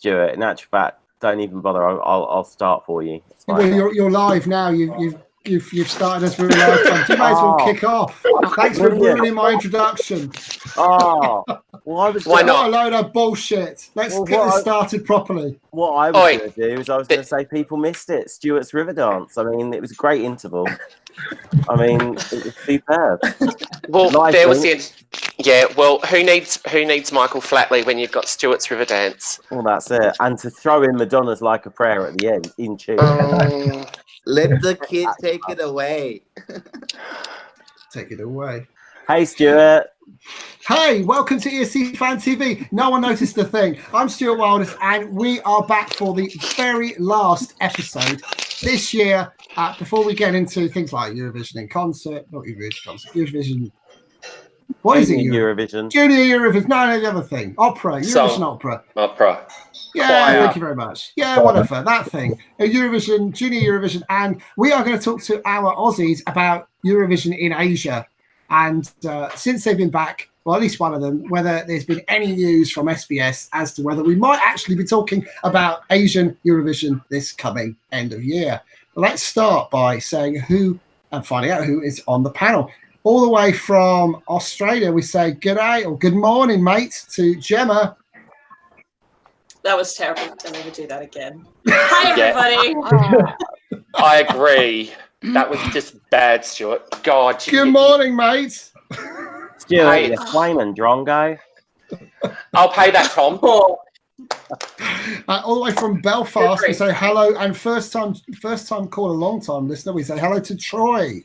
Stuart. In actual fact, don't even bother. I'll start for you. Well, you're live now. You've started us with a live time. You might as well kick off. Thanks for ruining my introduction. Oh, well, Why not? What a load of bullshit. Let's get this started properly. What I was going to do is I was going to say people missed it. Stuart's River Dance. I mean, it was a great interval. I mean, it was superb. Well, there was well, who needs Michael Flatley when you've got Stuart's River Dance? Well, that's it. And to throw in Madonna's Like a Prayer at the end, in tune. Let the kid take it away. Take it away. Hey, Stuart. Hey, welcome to ESC Fan TV. No one noticed a thing. I'm Stuart Wilders, and we are back for the very last episode this year. Before we get into things like Eurovision in concert, not Eurovision concert, Eurovision. What is it? Eurovision. Junior Eurovision. No, the other thing. Opera. Eurovision opera. Opera. Yeah, thank you very much. Yeah, whatever. That thing. Eurovision, Junior Eurovision. And we are going to talk to our Aussies about Eurovision in Asia. And since they've been back, well, at least one of them, whether there's been any news from SBS as to whether we might actually be talking about Asian Eurovision this coming end of year. Let's start by saying who and finding out who is on the panel. All the way from Australia, we say good day or good morning, mate, to Gemma. That was terrible. Don't ever do that again. Hi, everybody. I agree. That was just bad, Stuart. God. Good morning, mate. Stuart, you flaming drongo. I'll pay that, Tom. All the way from Belfast, we say hello, and first time caller, long time listener, we say hello to Troy.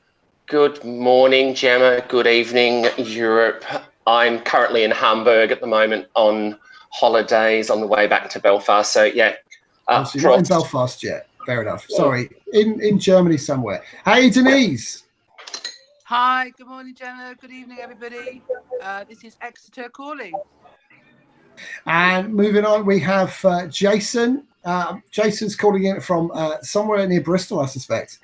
Good morning, Gemma. Good evening, Europe. I'm currently in Hamburg at the moment on holidays on the way back to Belfast. So yeah, so you're not in Belfast yet. Fair enough. Sorry, in Germany somewhere. Hey, Denise. Hi. Good morning, Gemma. Good evening, everybody. This is Exeter calling. And moving on, we have Jason. Jason's calling in from somewhere near Bristol, I suspect.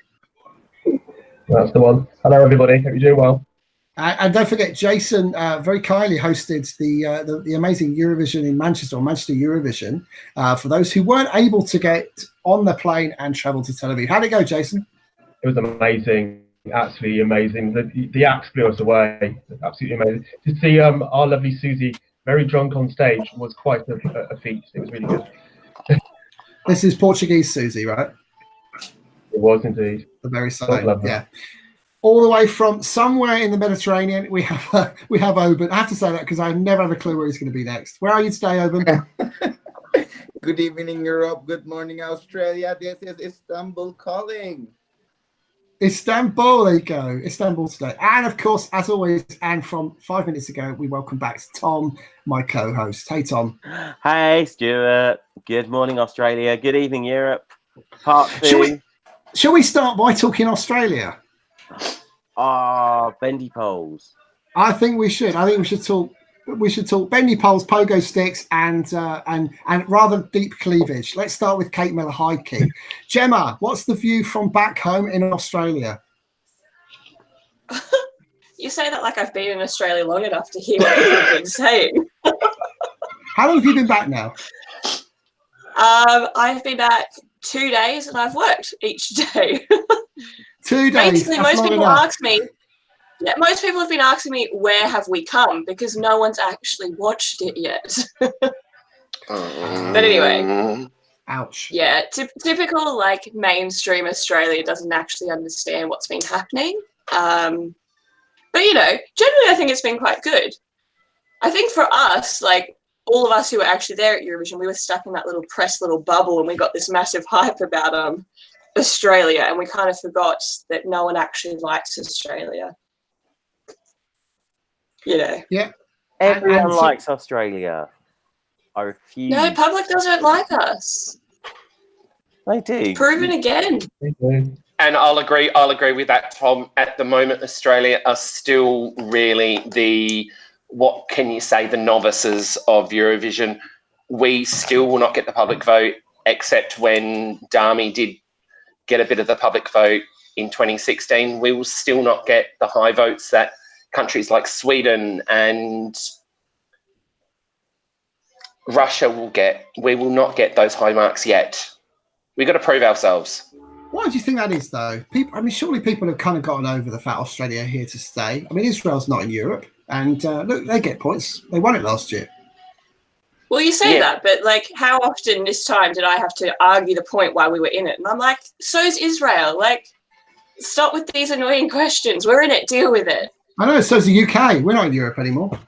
That's the one. Hello, everybody. Hope you're doing well. And don't forget, Jason very kindly hosted the amazing Eurovision in Manchester, or Manchester Eurovision, for those who weren't able to get on the plane and travel to Tel Aviv. How'd it go, Jason? It was amazing. Absolutely amazing. The acts blew us away. Absolutely amazing. To see our lovely Susie very drunk on stage was quite a feat. It was really good. This is Portuguese Susie, right? It was indeed. The very same, yeah. All the way from somewhere in the Mediterranean, we have Oban. I have to say that because I never have a clue where he's going to be next. Where are you today, Oban? Good evening, Europe. Good morning, Australia. This is Istanbul calling. Istanbul, there you go. Istanbul today. And of course, as always, and from 5 minutes ago, we welcome back Tom, my co-host. Hey, Tom. Hey, Stuart. Good morning, Australia. Good evening, Europe. Part 2. Shall we start by talking Australia? Bendy poles. I think we should. I think we should talk. We should talk bendy poles, pogo sticks, and rather deep cleavage. Let's start with Kate Miller-Heidke. Gemma, what's the view from back home in Australia? You say that like I've been in Australia long enough to hear what you've been saying. How long have you been back now? I've been back 2 days, and I've worked each day. 2 days. Basically, most people ask me. Yeah, most people have been asking me, where have we come? Because no one's actually watched it yet. But anyway. Ouch. Yeah, typical, like, mainstream Australia doesn't actually understand what's been happening. But, you know, generally I think it's been quite good. I think for us, like, all of us who were actually there at Eurovision, we were stuck in that little bubble, and we got this massive hype about Australia, and we kind of forgot that no one actually likes Australia. You know. Yeah. Everyone likes Australia. I refuse. No, public doesn't like us. They do. Proven again. They do. And I'll agree with that, Tom. At the moment, Australia are still really the novices of Eurovision. We still will not get the public vote, except when Dami did get a bit of the public vote in 2016. We will still not get the high votes that countries like Sweden and Russia we will not get those high marks yet. We've got to prove ourselves. Why do you think that is, though? People, I mean, surely people have kind of gotten over the fact Australia are here to stay. I mean, Israel's not in Europe, and look, they get points. They won it last year. Well, you say that, but like, how often this time did I have to argue the point why we were in it? And I'm like, so's Israel. Like, stop with these annoying questions. We're in it. Deal with it. I know. So's the UK. We're not in Europe anymore.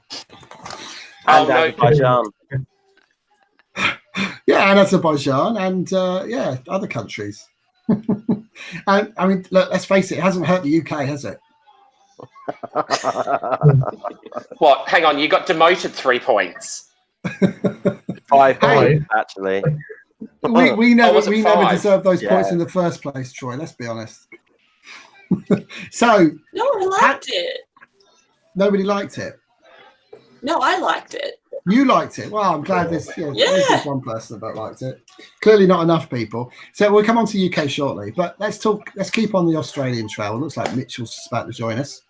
And Azerbaijan. Yeah, and Azerbaijan, and yeah, other countries. And I mean, look, let's face it hasn't hurt the UK, has it? What? Hang on, you got demoted 3 points. 5 points, actually. We never five? deserved those points in the first place, Troy. Let's be honest. So No, I liked it. Nobody liked it. No, I liked it. You liked it. Well, I'm glad this is one person that liked it. Clearly not enough people. So we'll come on to UK shortly, but let's keep on the Australian trail. It looks like Mitchell's just about to join us.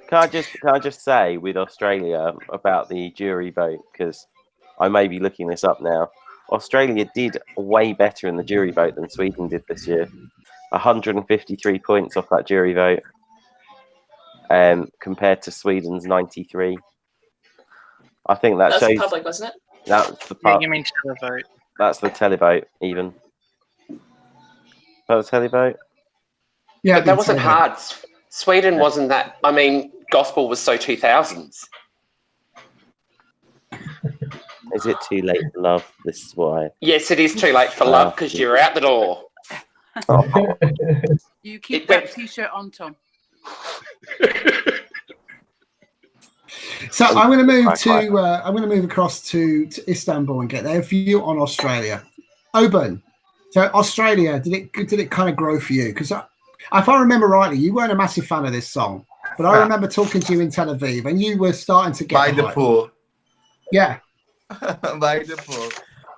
Can I just say with Australia about the jury vote, because I may be looking this up now. Australia did way better in the jury vote than Sweden did this year. 153 points off that jury vote, compared to Sweden's 93. I think that shows. That's the public, wasn't it? That's the Yeah, you mean televote? That's the televote, even. That was televote. Yeah, But that wasn't hard. Sweden wasn't that. I mean, gospel was so 2000s. Is it too late for love? This is why. Yes, it is too late for love because you're out the door. Oh. You keep that T-shirt on, Tom. So I'm going to move across to Istanbul and get their view on Australia. Oban, so Australia, did it kind of grow for you? Because if I remember rightly, you weren't a massive fan of this song, but I remember talking to you in Tel Aviv, and you were starting to get by the pool. Yeah, by the pool.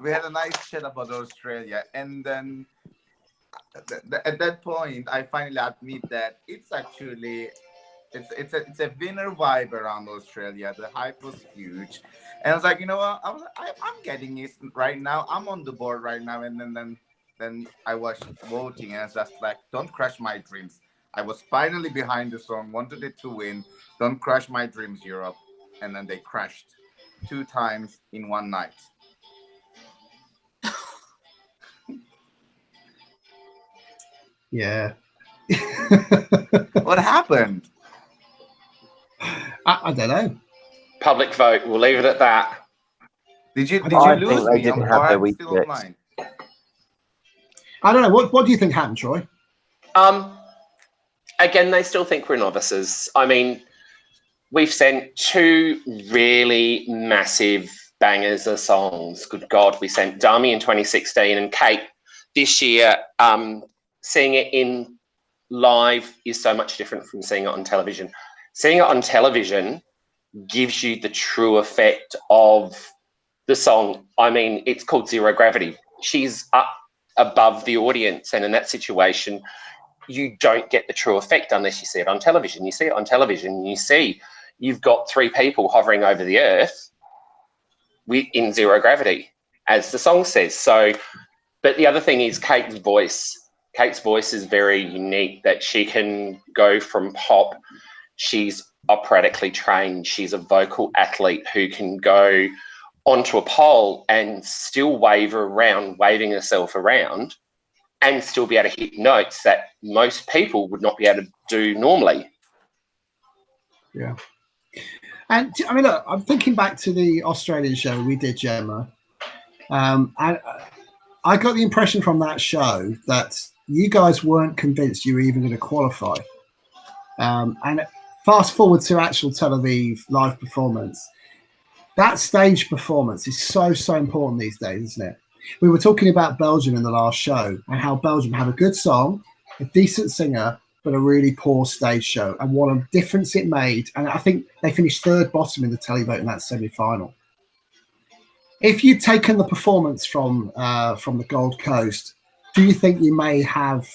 We had a nice chat about Australia, and then at that point, I finally admit that it's actually. It's a winner vibe around Australia. The hype was huge, and I was like, you know what? I'm getting it right now. I'm on the board right now, and then I was voting, and I was just like, don't crush my dreams. I was finally behind the song, wanted it to win. Don't crush my dreams, Europe, and then they crashed 2 times in one night. yeah. What happened? I don't know. Public vote. We'll leave it at that. Did you I lose think they me? didn't Or have their I'm weak still bits. online? I don't know. What do you think happened, Troy? Again, they still think we're novices. I mean, we've sent 2 really massive bangers of songs. Good God, we sent Dami in 2016 and Kate this year. Seeing it in live is so much different from seeing it on television. Seeing it on television gives you the true effect of the song. I mean, it's called Zero Gravity. She's up above the audience, and in that situation, you don't get the true effect unless you see it on television. You see it on television, you've got 3 people hovering over the earth in zero gravity, as the song says. So, but the other thing is Kate's voice. Kate's voice is very unique, that she can go from pop. She's operatically trained. She's a vocal athlete who can go onto a pole and still waving herself around, and still be able to hit notes that most people would not be able to do normally. Yeah. And I mean, look, I'm thinking back to the Australian show we did, Gemma. And I got the impression from that show that you guys weren't convinced you were even going to qualify. And fast forward to actual Tel Aviv live performance. That stage performance is so important these days, isn't it? We were talking about Belgium in the last show and how Belgium have a good song, a decent singer, but a really poor stage show, and what a difference it made. And I think they finished 3rd bottom in the televote in that semi-final. If you'd taken the performance from the Gold Coast, do you think you may have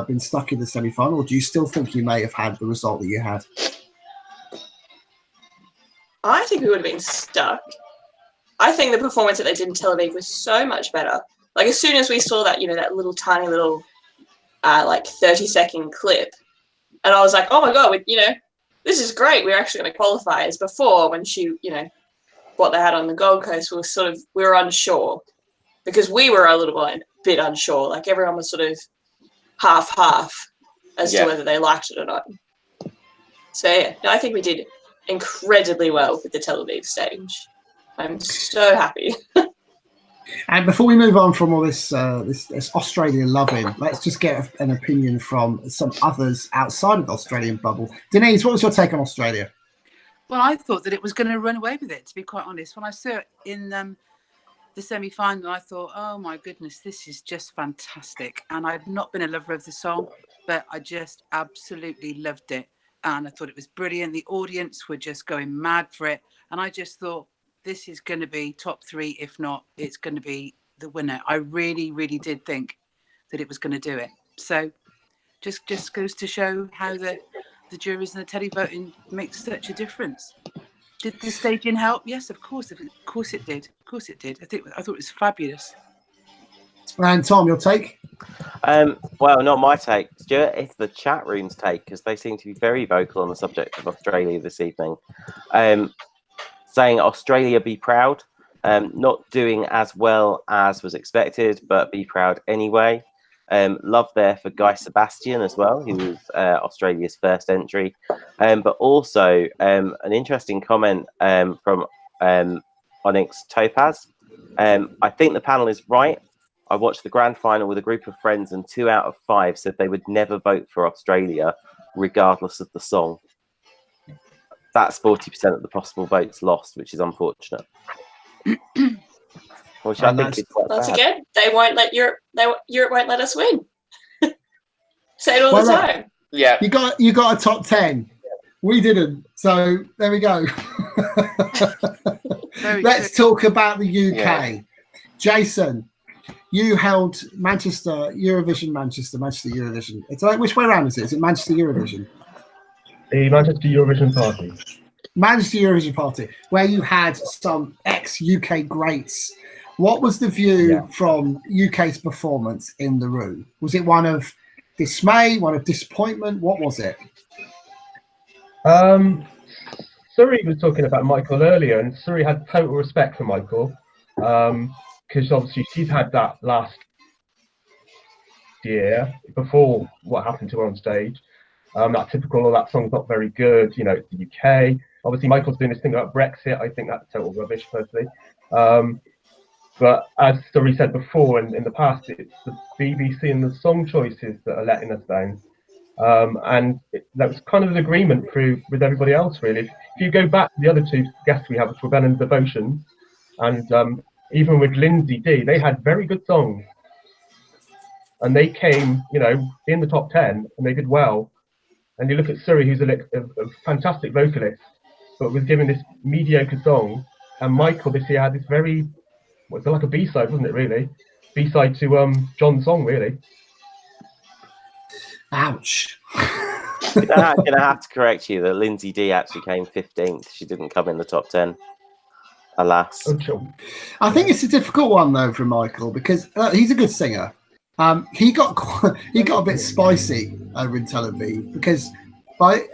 been stuck in the semi-final, or do you still think you may have had the result that you had? I think we would have been stuck. I think the performance that they did in Tel Aviv was so much better. Like as soon as we saw that, that little tiny little, like 30-second clip, and I was like, oh my god, this is great. We're actually going to qualify. As before, when she, what they had on the Gold Coast was we were unsure because we were a little bit unsure. Like everyone was sort of half as to whether they liked it or not. So yeah, I think we did incredibly well with the Tel Aviv stage. I'm so happy. And before we move on from all this Australian loving, let's just get an opinion from some others outside of the Australian bubble. Denise, what was your take on Australia? Well, I thought that it was going to run away with it, to be quite honest. When I saw it in the semi-final, I thought, oh my goodness, this is just fantastic. And I've not been a lover of the song, but I just absolutely loved it. And I thought it was brilliant. The audience were just going mad for it. And I just thought, this is going to be top 3. If not, it's going to be the winner. I really, really did think that it was going to do it. So just goes to show how the juries and the televoting makes such a difference. Did the staging help? Yes, of course. Of course it did. Of course it did. I thought it was fabulous. And Tom, your take? Well, not my take, Stuart. It's the chat room's take because they seem to be very vocal on the subject of Australia this evening. Saying Australia be proud, not doing as well as was expected, but be proud anyway. Love there for Guy Sebastian as well, who was Australia's first entry. But also an interesting comment from Onyx Topaz. I think the panel is right. I watched the grand final with a group of friends and 2 out of 5 said they would never vote for Australia regardless of the song. That's 40% of the possible votes lost, which is unfortunate. Which I think is quite Once bad. again, they won't let Europe won't let us win. Say it all the time. Yeah. You got a top 10. We didn't. So there we go. Let's talk about the UK. Yeah. Jason, you held Eurovision. It's like, which way around is it? Is it Manchester Eurovision? The Manchester Eurovision Party. Manchester Eurovision Party, where you had some ex-UK greats. What was the view from UK's performance in the room? Was it one of dismay, one of disappointment? What was it? Surrey was talking about Michael earlier, and Surrey had total respect for Michael because obviously she's had that last year before what happened to her on stage. That typical, that song's not very good, it's the UK. Obviously, Michael's doing this thing about Brexit. I think that's total rubbish, personally. But as Surrey said before, in the past, it's the BBC and the song choices that are letting us down. And that was kind of an agreement with everybody else, really. If you go back to the other 2 guests we have, which were Ben and Devotion, and even with Lindsay D, they had very good songs. And they came, in the top 10, and they did well. And you look at Surrey, who's a fantastic vocalist, but was given this mediocre song. And Michael this year had this very, was like a B-side, wasn't it, really? B-side to John's song, really. Ouch. I'm going to have to correct you that Lindsay D actually came 15th. She didn't come in the top 10. Alas. Oh, sure. I think it's a difficult one, though, for Michael, because he's a good singer. He got a bit spicy over in Tel Aviv because I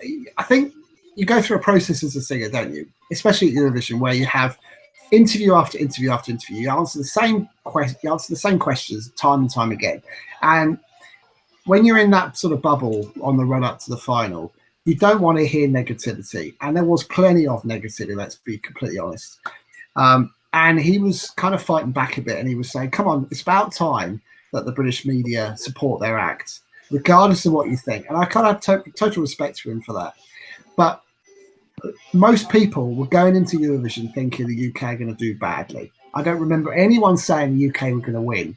think you go through a process as a singer, don't you? Especially at Eurovision, where you have interview after interview after interview. You answer the same questions time and time again. And when you're in that sort of bubble on the run up to the final, you don't want to hear negativity. And there was plenty of negativity, let's be completely honest. And he was kind of fighting back a bit, and he was saying, come on, it's about time that the British media support their act, regardless of what you think. And I kind of have total respect for him for that. But most people were going into Eurovision thinking the UK are going to do badly. I don't remember anyone saying the UK were going to win.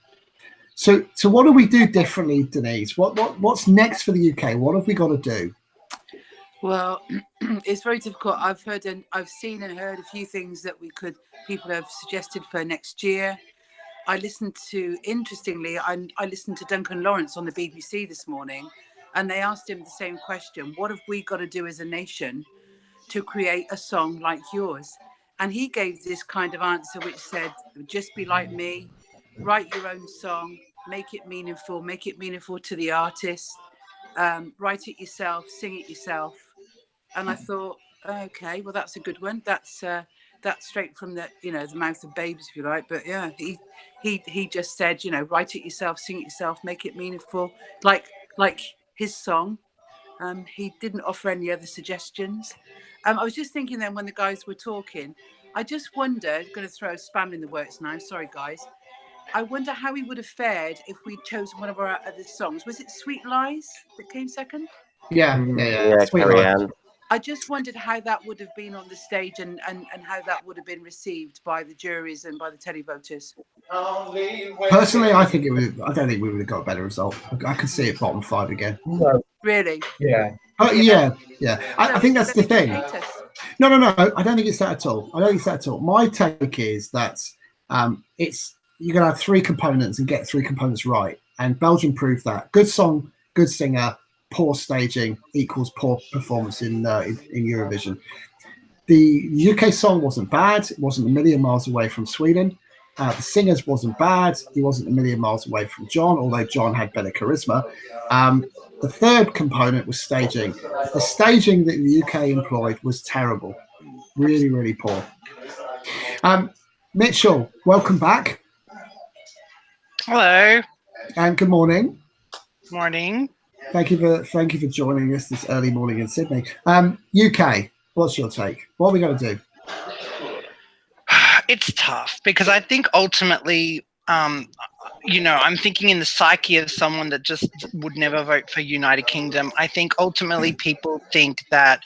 So what do we do differently, Denise? What's next for the UK? What have we got to do? Well, it's very difficult. I've seen and heard a few things that people have suggested for next year. I listened to Duncan Lawrence on the BBC this morning, and they asked him the same question. What have we got to do as a nation to create a song like yours? And he gave this kind of answer which said, just be like me, write your own song, make it meaningful to the artist, write it yourself, sing it yourself. And I thought, okay, well, that's a good one. That's straight from the, the mouth of babes, if you like. But yeah, he just said, write it yourself, sing it yourself, make it meaningful, like his song. He didn't offer any other suggestions. I was just thinking then when the guys were talking, I just wondered, going to throw spam in the works now, sorry guys. I wonder how he would have fared if we'd chosen one of our other songs. Was it Sweet Lies that came second? Yeah. Sweet Carrie Lies. Ann. I just wondered how that would have been on the stage and how that would have been received by the juries and by the televoters. Personally, I don't think we would have got a better result. I could see it bottom 5 again. No. Really? Yeah. Yeah. I think that's the thing. No. I don't think it's that at all. My take is that you're going to have 3 components and get 3 components right. And Belgium proved that. Good song, good singer, poor staging equals poor performance in Eurovision. The UK song wasn't bad. It wasn't a million miles away from Sweden. The singers wasn't bad. He wasn't a million miles away from John, although John had better charisma. The third component was staging. The staging that the UK employed was terrible. Really, really poor. Mitchell, welcome back. Hello. And good morning. Morning. Thank you for joining us this early morning in Sydney. UK, what's your take? What are we going to do? It's tough because I think ultimately, I'm thinking in the psyche of someone that just would never vote for United Kingdom. I think ultimately people think that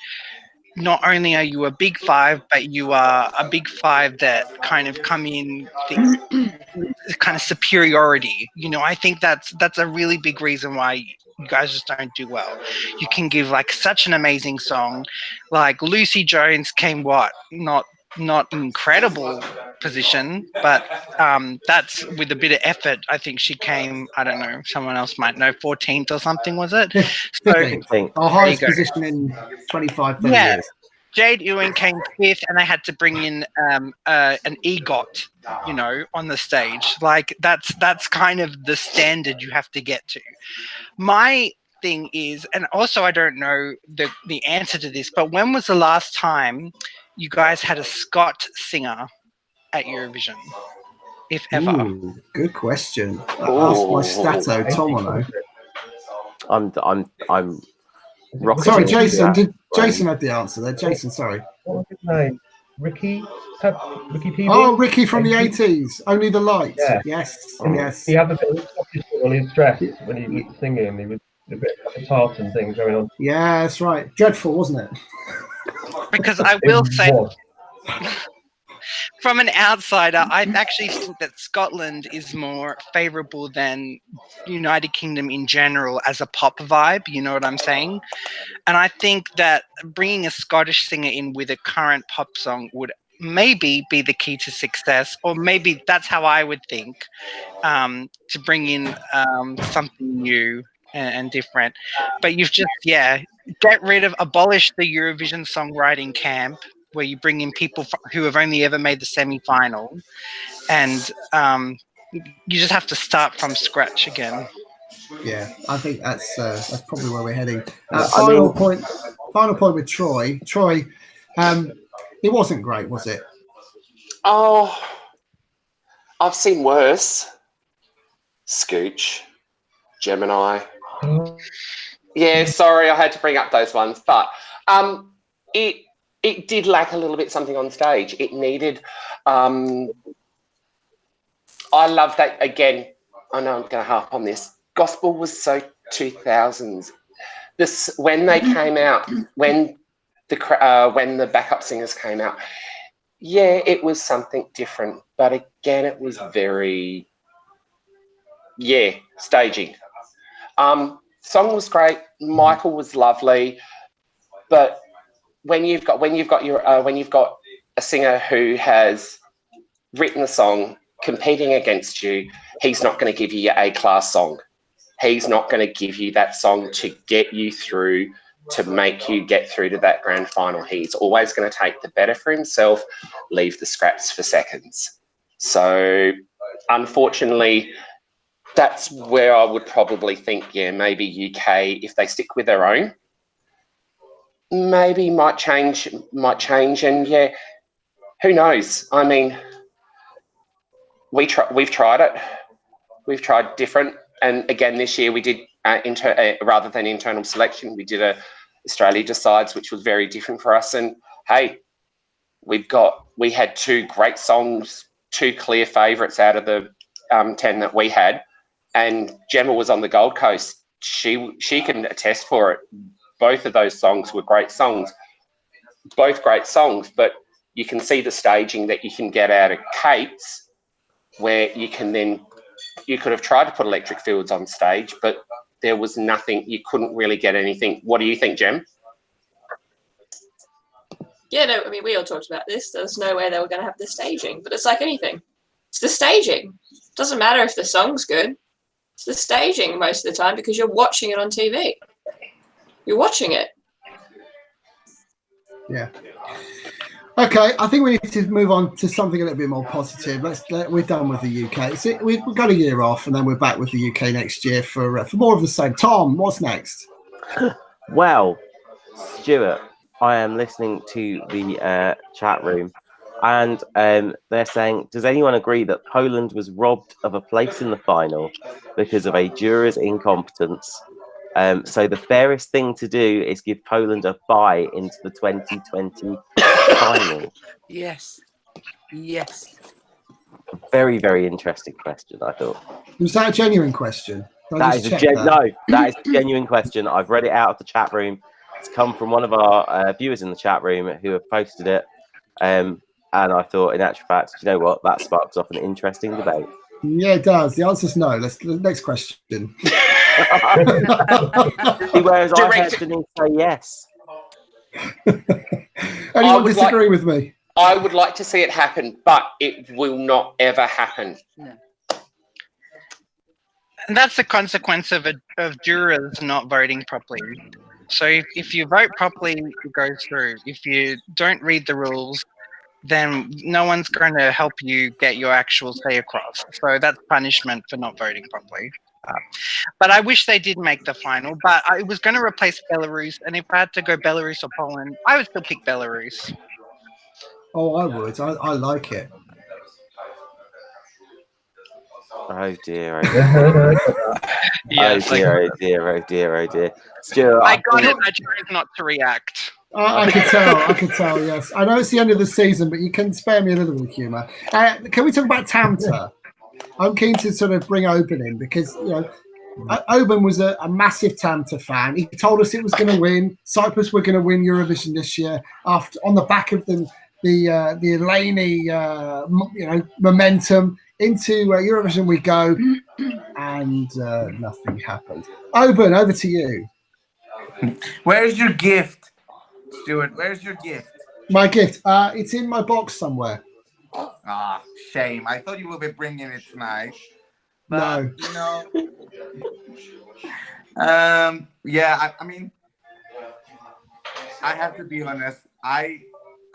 not only are you a big 5, but you are a big 5 that kind of come in kind of superiority. I think that's a really big reason why you guys just don't do well. You can give like such an amazing song, like Lucy Jones came not incredible position, but that's with a bit of effort. I think she came, I don't know, someone else might know, 14th or something, was it? 15th. Our highest position in 25, 30 years. Jade Ewan came 5th, and they had to bring in an EGOT, on the stage. Like that's kind of the standard you have to get to. My thing is, and also I don't know the answer to this, but when was the last time you guys had a Scot singer at Eurovision, if ever? Ooh, good question. Ask my stato, Tom, I know. I'm rocking. Sorry, Jason. Jason had the answer there? Jason, sorry. What was his name? Ricky Peebles? Oh, Ricky from the 80s. Only the Light. Yeah. Yes. He had a bit of on his dress when he was singing. He was a bit of a tartan thing going on. Yeah, that's right. Dreadful, wasn't it? Because I will say, from an outsider, I actually think that Scotland is more favourable than United Kingdom in general as a pop vibe. You know what I'm saying? And I think that bringing a Scottish singer in with a current pop song would maybe be the key to success, or maybe that's how I would think, to bring in something new and different. But you've just, abolish the Eurovision songwriting camp where you bring in people who have only ever made the semi-final, and you just have to start from scratch again. Yeah, I think that's probably where we're heading. Final point with Troy. Troy, it wasn't great, was it? Oh, I've seen worse. Scooch, Gemini. Yeah, sorry, I had to bring up those ones, but it did lack a little bit something on stage. It needed. I love that again. I know I'm going to harp on this. Gospel was so 2000s. When they came out, when the backup singers came out, yeah, it was something different. But again, it was very, staging. Song was great. Michael was lovely, but when you've got a singer who has written a song competing against you, he's not going to give you your A-class song. He's not going to give you that song to get you through to make you get through to that grand final. He's always going to take the better for himself, leave the scraps for seconds. So unfortunately, that's where I would probably think, yeah, maybe UK, if they stick with their own, maybe might change. And yeah, who knows? I mean, we've tried it. We've tried different. And again, this year we did, rather than internal selection, we did a Australia Decides, which was very different for us. And hey, we had 2 great songs, 2 clear favourites out of the 10 that we had. And Gemma was on the Gold Coast. She can attest for it. Both of those songs were great songs. Both great songs, but you can see the staging that you can get out of Kate's, where you could have tried to put Electric Fields on stage, but there was nothing. You couldn't really get anything. What do you think, Gem? Yeah, no, I mean, we all talked about this. There was no way they were going to have the staging, but it's like anything. It's the staging. It doesn't matter if the song's good. It's the staging most of the time because you're watching it on TV. You're watching it. Yeah. Okay, I think we need to move on to something a little bit more positive. We're done with the UK. We've got a year off, and then we're back with the UK next year for more of the same. Tom, what's next? Well, Stuart, I am listening to the chat room, and they're saying, does anyone agree that Poland was robbed of a place in the final because of a juror's incompetence? So the fairest thing to do is give Poland a bye into the 2020 final. Yes. Yes. Very, very interesting question, I thought. Was that a genuine question? That is a genuine question. I've read it out of the chat room. It's come from one of our viewers in the chat room who have posted it. And I thought, in actual fact, you know what? That sparks off an interesting debate. Yeah, it does. The answer's no. Next question. Whereas I heard Denise say yes. Anyone disagree with me? I would like to see it happen, but it will not ever happen. No. And that's the consequence of jurors not voting properly. So if you vote properly, it goes through. If you don't read the rules, then no one's going to help you get your actual say across. So that's punishment for not voting properly. But I wish they did make the final. But I was going to replace Belarus, and if I had to go Belarus or Poland, I would still pick Belarus. Oh, I would. I like it. Oh dear, oh dear. Stuart, I got it. I chose not to react. I can tell, yes. I know it's the end of the season, but you can spare me a little bit of humour. Can we talk about Tamta? I'm keen to sort of bring Oban in because, Oban was a massive Tamta fan. He told us it was going to win. Cyprus were going to win Eurovision this year on the back of the Eleni, momentum. Into Eurovision we go, and nothing happened. Oban, over to you. Where's your gift, Stuart? Where's your gift? My gift? It's in my box somewhere. Ah, shame. I thought you would be bringing it tonight. But, no. Yeah, I mean, I have to be honest.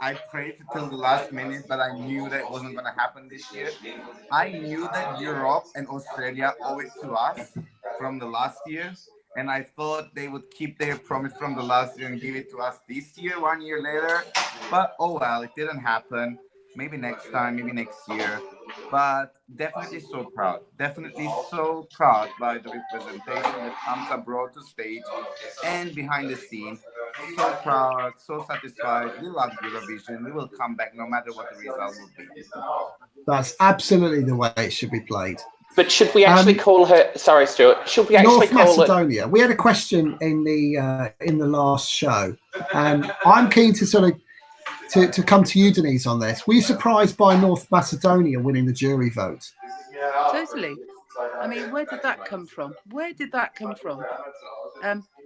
I prayed until the last minute, but I knew that it wasn't going to happen this year. I knew that Europe and Australia owe it to us from the last year, and I thought they would keep their promise from the last year and give it to us this year, 1 year later. But oh well, it didn't happen. Maybe next time, maybe next year. But definitely so proud. Definitely so proud by the representation that Tamta brought to stage and behind the scene. So proud, so satisfied. We love Eurovision. We will come back no matter what the result will be. That's absolutely the way it should be played. But should we actually call her? Sorry, Stuart. Should we actually North call Macedonia? We had a question in the last show, and I'm keen to sort of to come to you, Denise, on this. Were you surprised by North Macedonia winning the jury vote? Totally. I mean, where did that come from?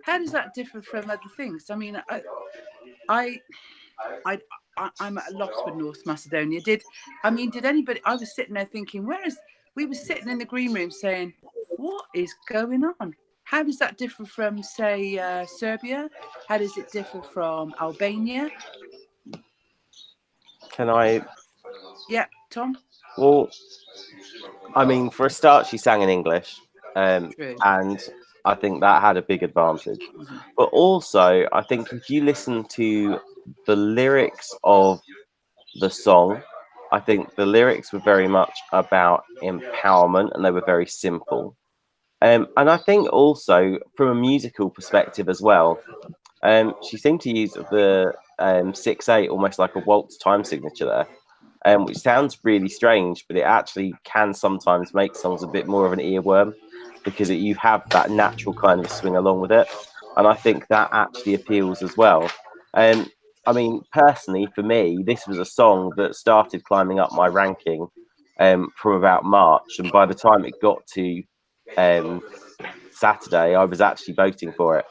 How does that differ from other things? I mean, I'm at a loss with North Macedonia. Did anybody? I was sitting there thinking, we were sitting in the green room saying, what is going on? how does that differ from, say, Serbia? How does it differ from Albania? Can I? Yeah, Tom? Well, I mean, for a start, she sang in English, True. and I think that had a big advantage. But also, I think if you listen to the lyrics of the song, I think the lyrics were very much about empowerment, and they were very simple. And I think also from a musical perspective as well, she seemed to use the 6/8 almost like a waltz time signature there. Which sounds really strange, but it actually can sometimes make songs a bit more of an earworm because you have that natural kind of swing along with it. And I think that actually appeals as well. I mean, personally, for me, this was a song that started climbing up my ranking from about March. And by the time it got to Saturday, I was actually voting for it.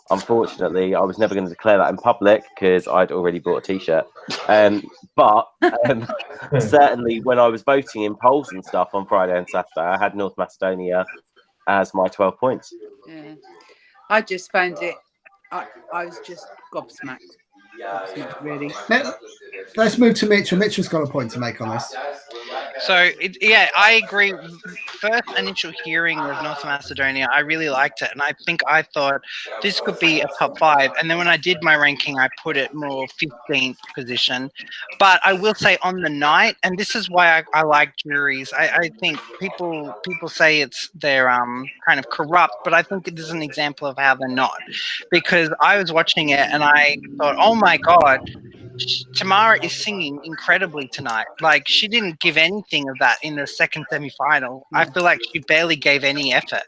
Unfortunately, I was never going to declare that in public because I'd already bought a T-shirt. But certainly, when I was voting in polls and stuff on Friday and Saturday, I had North Macedonia as my 12 points. Yeah, I just found it. I was just gobsmacked. Really. Let's move to Mitchell. Mitchell's got a point to make on this. So yeah, I agree. First initial hearing of North Macedonia, I really liked it, and I thought this could be a top 5. And then when I did my ranking, I put it more 15th position. But I will say on the night, and this is why I like juries. I think people say they're kind of corrupt, but I think it is an example of how they're not, because I was watching it and I thought, oh my God, Tamara is singing incredibly tonight. Like, she didn't give anything of that in the second semi-final. I feel like she barely gave any effort.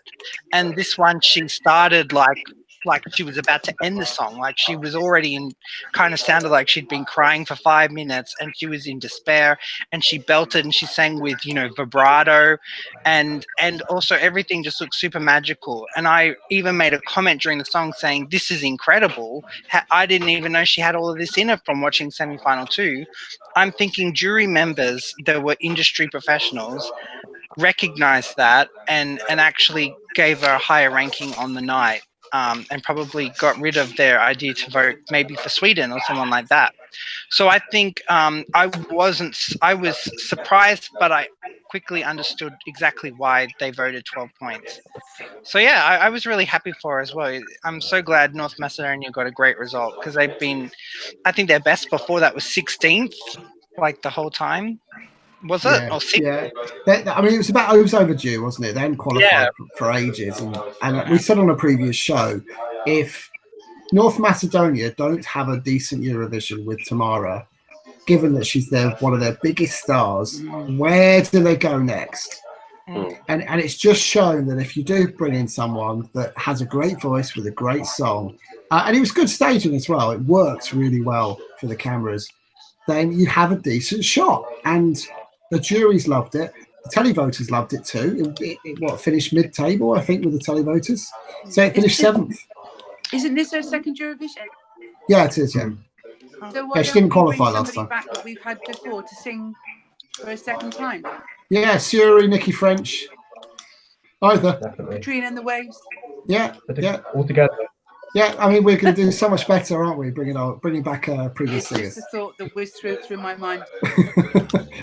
And this one, she started like she was about to end the song. Like, she was already kind of sounded like she'd been crying for 5 minutes and she was in despair, and she belted and she sang with, vibrato, and also everything just looked super magical. And I even made a comment during the song saying, this is incredible. I didn't even know she had all of this in her from watching semi-final 2. I'm thinking jury members that were industry professionals recognized that and actually gave her a higher ranking on the night. And probably got rid of their idea to vote maybe for Sweden or someone like that. So I think I was surprised, but I quickly understood exactly why they voted 12 points. So yeah, I was really happy for her as well. I'm so glad North Macedonia got a great result, because they've been, I think their best before that was 16th, like the whole time. Was it? Yeah, or yeah. I mean, it was overdue, wasn't it? They hadn't qualified for ages, and we said on a previous show, if North Macedonia don't have a decent Eurovision with Tamara, given that she's one of their biggest stars, where do they go next? And it's just shown that if you do bring in someone that has a great voice with a great song, and it was good staging as well, it works really well for the cameras, then you have a decent shot. And the juries loved it. The televoters loved it too. It finished mid-table, I think, with the televoters. So it finished 7th. Isn't this her second Eurovision? Yeah, it is, yeah. So why she didn't qualify last somebody time. back that we've had before to sing for a second time? Yeah, Suri, Nikki French. Either. Definitely. Katrina and the Waves. Yeah, yeah. All together. Yeah, I mean, we're going to do so much better, aren't we? Bringing back previous singers. It's just a thought that whizzed through my mind.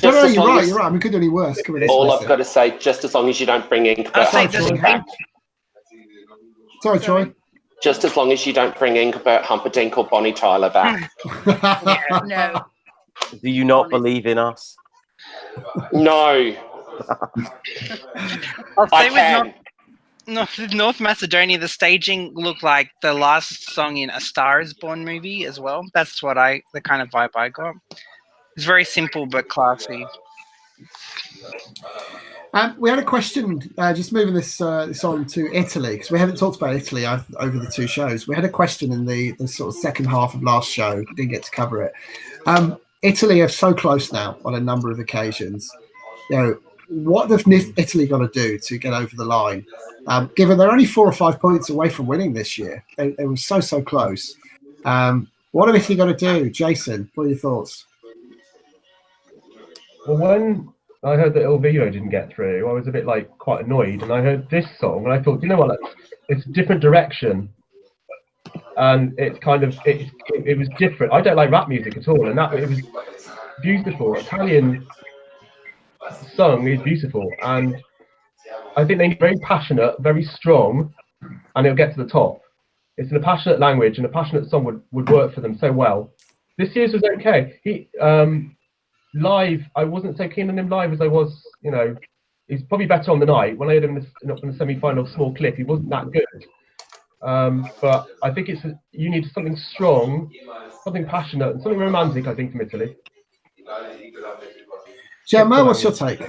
No, you're right. I mean, we could do any worse. All I've got to say, just as long as you don't bring Engelbert back. Sorry, Troy. Just as long as you don't bring Engelbert Humperdinck or Bonnie Tyler back. No. Do you not believe in us? No. I'll I say can. with North Macedonia, the staging looked like the last song in A Star Is Born movie as well. That's the kind of vibe I got. It's very simple but classy. We had a question, just moving this on to Italy, because we haven't talked about Italy over the 2 shows. We had a question in the sort of second half of last show. Didn't get to cover it. Italy are so close now on a number of occasions. What have Italy got to do to get over the line? Given they're only 4 or 5 points away from winning this year, they were so close. What have Italy got to do? Jason, what are your thoughts? Well, when I heard that Il Vivo didn't get through. I was a bit like quite annoyed, and I heard this song, and I thought, you know what? It's a different direction, and it's kind of it was different. I don't like rap music at all, and that it was beautiful. Italian song is beautiful, and I think they're very passionate, very strong, and it'll get to the top. It's in a passionate language, and a passionate song would work for them so well. This year's was okay. He live, I wasn't so keen on him live as I was, you know. He's probably better on the night. When I heard him in the semi-final small clip, he wasn't that good. But I think you need something strong, something passionate, and something romantic, I think, from Italy. Gemma, what's your take?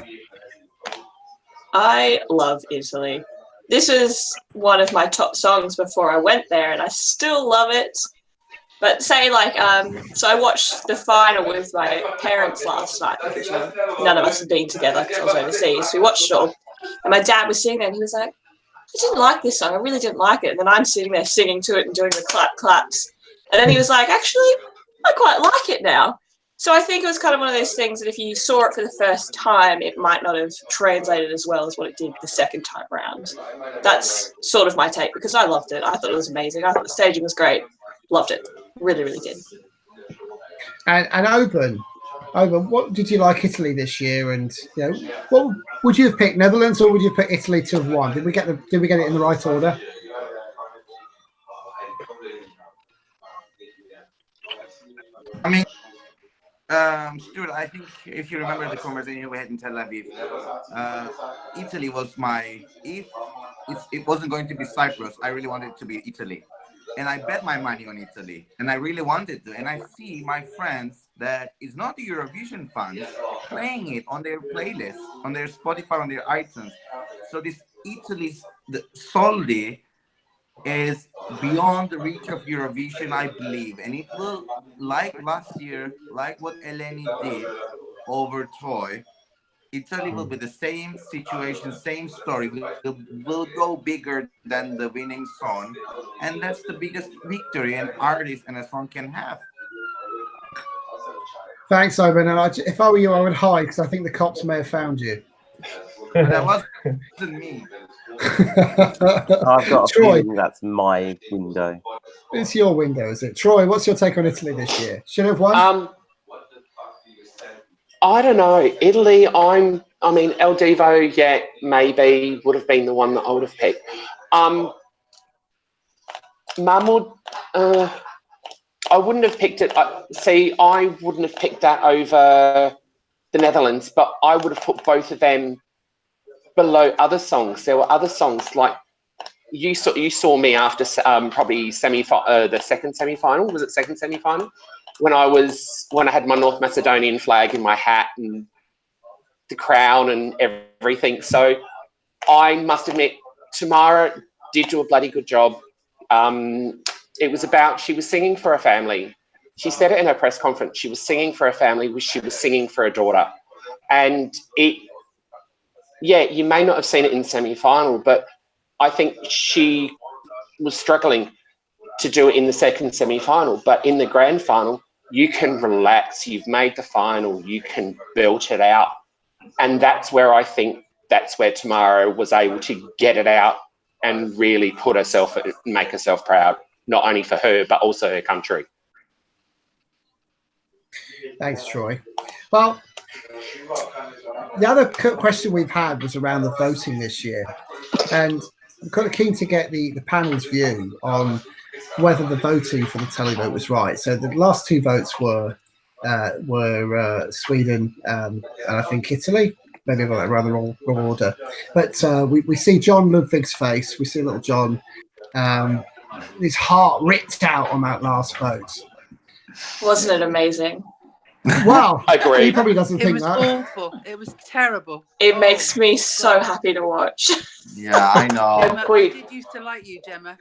I love Italy. This was one of my top songs before I went there, and I still love it. But say like, so I watched the final with my parents last night because you know, none of us had been together because I was overseas. So we watched it all, and my dad was sitting there, and he was like, "I didn't like this song. I really didn't like it." And then I'm sitting there singing to it and doing the claps. And then he was like, "Actually, I quite like it now." So I think it was kind of one of those things that if you saw it for the first time, it might not have translated as well as what it did the second time round. That's sort of my take because I loved it. I thought it was amazing. I thought the staging was great. Loved it. Really, really did. And Oban, what did you like Italy this year? And you know, what would you have picked, Netherlands or would you pick Italy to have won? Did we get it in the right order? I mean, Stuart, I think if you remember the conversation we had in Tel Aviv, Italy was if it wasn't going to be Cyprus, I really wanted it to be Italy. And I bet my money on Italy, and I really wanted to. And I see my friends that is not the Eurovision fans playing it on their playlist, on their Spotify, on their iTunes. So this Italy's solely is beyond the reach of Eurovision, I believe. And it will, like last year, like what Eleni did over Troy, Italy will be the same situation, same story. Will go bigger than the winning song. And that's the biggest victory an artist and a song can have. Thanks, Oban. And if I were you, I would hide because I think the cops may have found you. But that wasn't me. I've got a Troy, feeling that's my window. it's your window, is it? Troy, what's your take on Italy this year? Should have won? I don't know. Italy, I mean, El Divo, yeah, maybe would have been the one that I would have picked. Mahmoud, I wouldn't have picked it. I wouldn't have picked that over the Netherlands, but I would have put both of them below other songs. There were other songs like you saw me after probably the second semi-final. Was it second semi-final? When I had my North Macedonian flag in my hat and the crown and everything. So I must admit, Tamara did do a bloody good job. It was about, she was singing for a family. She said it in her press conference. She was singing for a family. She was singing for a daughter. And you may not have seen it in semi-final, but I think she was struggling to do it in the second semi-final. But in the grand final, you can relax. You've made the final. You can belt it out. And that's where I think Tamara was able to get it out and really make herself proud, not only for her, but also her country. Thanks, Troy. Well, the other question we've had was around the voting this year. And I'm kind of keen to get the panel's view on whether the voting for the televote was right. So the last two votes were Sweden and I think Italy. Maybe I got that rather wrong order. But we see John Ludwig's face. We see little John. His heart ripped out on that last vote. Wasn't it amazing? Wow. I agree. He probably doesn't think that. It was awful. It was terrible. It makes me so happy to watch. Yeah, I know. Gemma, I did used to like you, Gemma.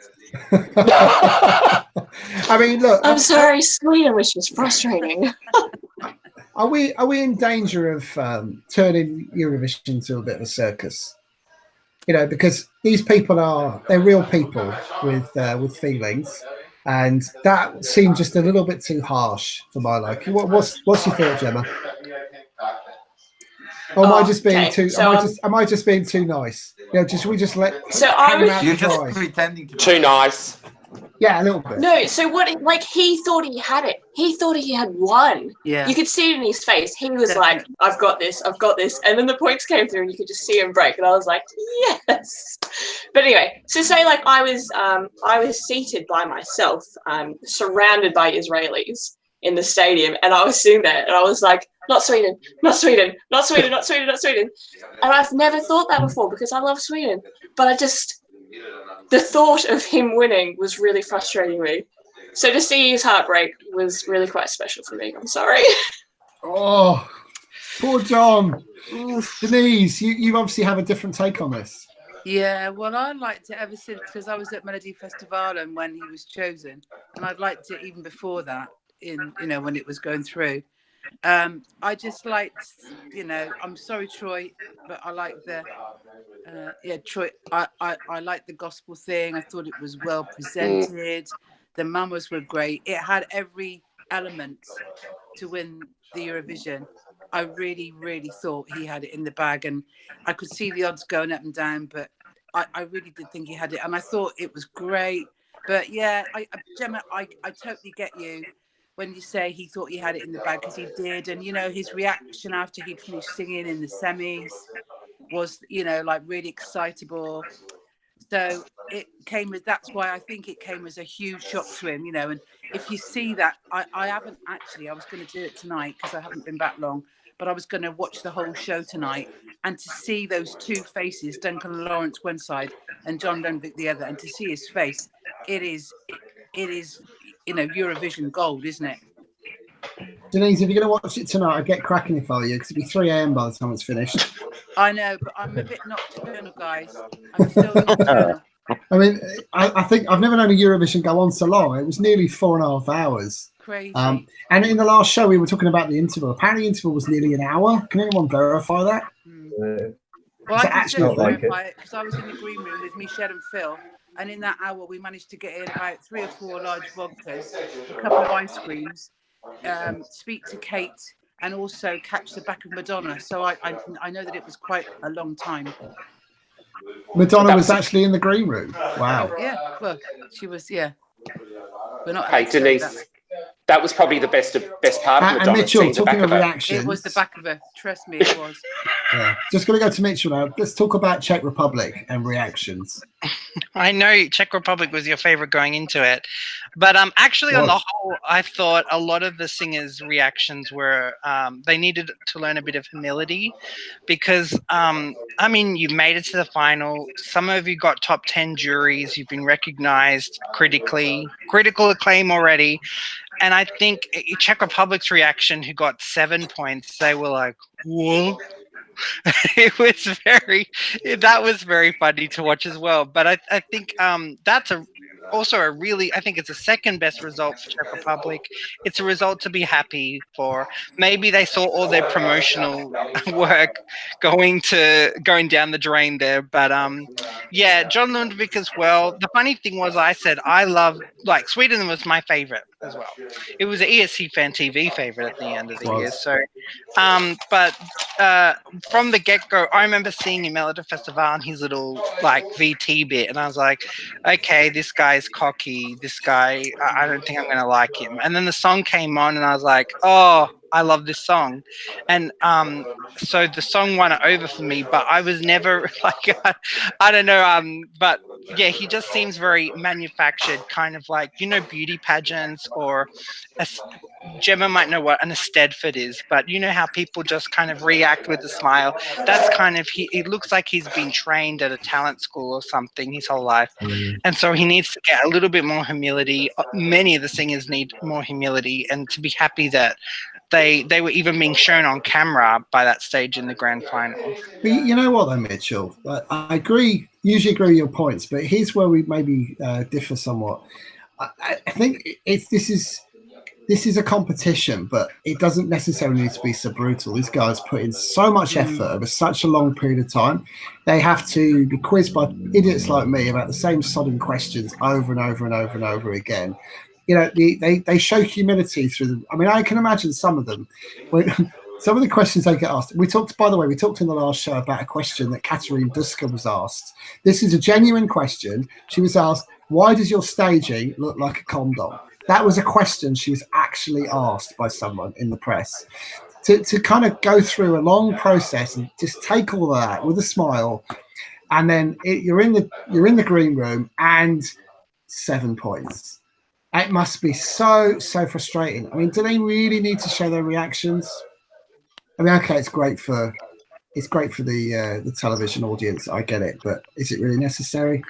I mean, look. I'm sorry, Sweden, which was frustrating. Are we in danger of turning Eurovision into a bit of a circus? You know, because these people they're real people with feelings, and that seemed just a little bit too harsh for my liking. What's your thought, Gemma? Or am I just being okay. too? So, am I just being too nice? Yeah, we just let. So I hang was- out to You're just dry? pretending to be Too nice. Yeah, a little bit. No, so what? Like he thought he had it. He thought he had won. Yeah. You could see it in his face. He was Definitely. like, "I've got this. I've got this." And then the points came through, and you could just see him break. And I was like, "Yes." But anyway, so say like I was seated by myself, surrounded by Israelis in the stadium, and I was sitting there, and I was like, "Not Sweden, not Sweden, not Sweden, not Sweden, not Sweden." And I've never thought that before because I love Sweden, but the thought of him winning was really frustrating me. So to see his heartbreak was really quite special for me. I'm sorry. Oh, poor John. Denise, you obviously have a different take on this. Yeah, well, I liked it ever since because I was at Melody Festival and when he was chosen, and I'd liked it even before that. When it was going through, I just liked. I'm sorry, Troy, but I like the. Troy, I liked the gospel thing. I thought it was well presented. The mamas were great. It had every element to win the Eurovision. I really, really thought he had it in the bag, and I could see the odds going up and down, but I really did think he had it, and I thought it was great. But yeah, Gemma, I totally get you when you say he thought he had it in the bag, because he did. And, his reaction after he'd finished singing in the semis was, like really excitable. So that's why I think it came as a huge shock to him, and if you see that, I haven't actually, I was going to do it tonight because I haven't been back long, but I was going to watch the whole show tonight, and to see those two faces, Duncan Lawrence one side and John Lundvik the other, and to see his face, it is Eurovision gold, isn't it? Denise, if you're going to watch it tonight, I'd get cracking if I were you, because it'll be 3 a.m. by the time it's finished. I know, but I'm a bit nocturnal, guys. I'm still nocturnal. I mean, I think I've never known a Eurovision go on so long. It was nearly 4.5 hours. Crazy. And in the last show, we were talking about the interval. Apparently, the interval was nearly an hour. Can anyone verify that? Well, I can not like verify it because I was in the green room with Michelle and Phil, and in that hour, we managed to get in about 3 or 4 large vodkas, a couple of ice creams, speak to Kate, and also catch the back of Madonna. So I know that it was quite a long time. Madonna was actually in the green room. Wow. Yeah, well, she was. Yeah. We're not. Hey, Denise, that was probably the best part of And Madonna. Mitchell, talking of reactions. It was the back of her. Trust me, it was. Yeah. Just going to go to Mitchell now. Let's talk about Czech Republic and reactions. I know Czech Republic was your favorite going into it, but actually on the whole, I thought a lot of the singers' reactions were they needed to learn a bit of humility, because I mean, you've made it to the final. Some of you got top 10 juries. You've been recognized critical acclaim already. And I think Czech Republic's reaction, who got 7 points, they were like, whoa. That was very funny to watch as well. But I think that's I think it's the second best result for Czech Republic. It's a result to be happy for. Maybe they saw all their promotional work going down the drain there. But yeah, John Lundvik as well. The funny thing was, I said I love, like, Sweden was my favorite as well. It was an ESC Fan TV favorite at the end of the year. So, but from the get-go, I remember seeing him at the festival and his little like VT bit, and I was like, okay, this guy's cocky. This guy, I don't think I'm gonna like him. And then the song came on, and I was like, oh, I love this song. And so the song won it over for me, but I was never like, I don't know, but yeah, he just seems very manufactured, kind of like, beauty pageants, or Gemma might know what an Stedford is, but you know how people just kind of react with a smile. That's kind of, it looks like he's been trained at a talent school or something his whole life. And so he needs to get a little bit more humility. Many of the singers need more humility, and to be happy that they were even being shown on camera by that stage in the grand final. But you know what, though, Mitchell? I usually agree with your points, but here's where we maybe differ somewhat. I think this is a competition, but it doesn't necessarily need to be so brutal. These guys put in so much effort over such a long period of time. They have to be quizzed by idiots like me about the same sodden questions over and over and over and over again. They show humility through them. I mean, I can imagine some of them some of the questions they get asked. We talked, by the way, we talked in the last show about a question that Katarina Duska was asked. This is a genuine question. She was asked, "Why does your staging look like a condom?" That was a question she was actually asked by someone in the press. To kind of go through a long process and just take all of that with a smile, and then you're in the green room and 7 points. It must be so frustrating. I mean, do they really need to show their reactions? I mean, okay, it's great for the television audience. I get it, but is it really necessary?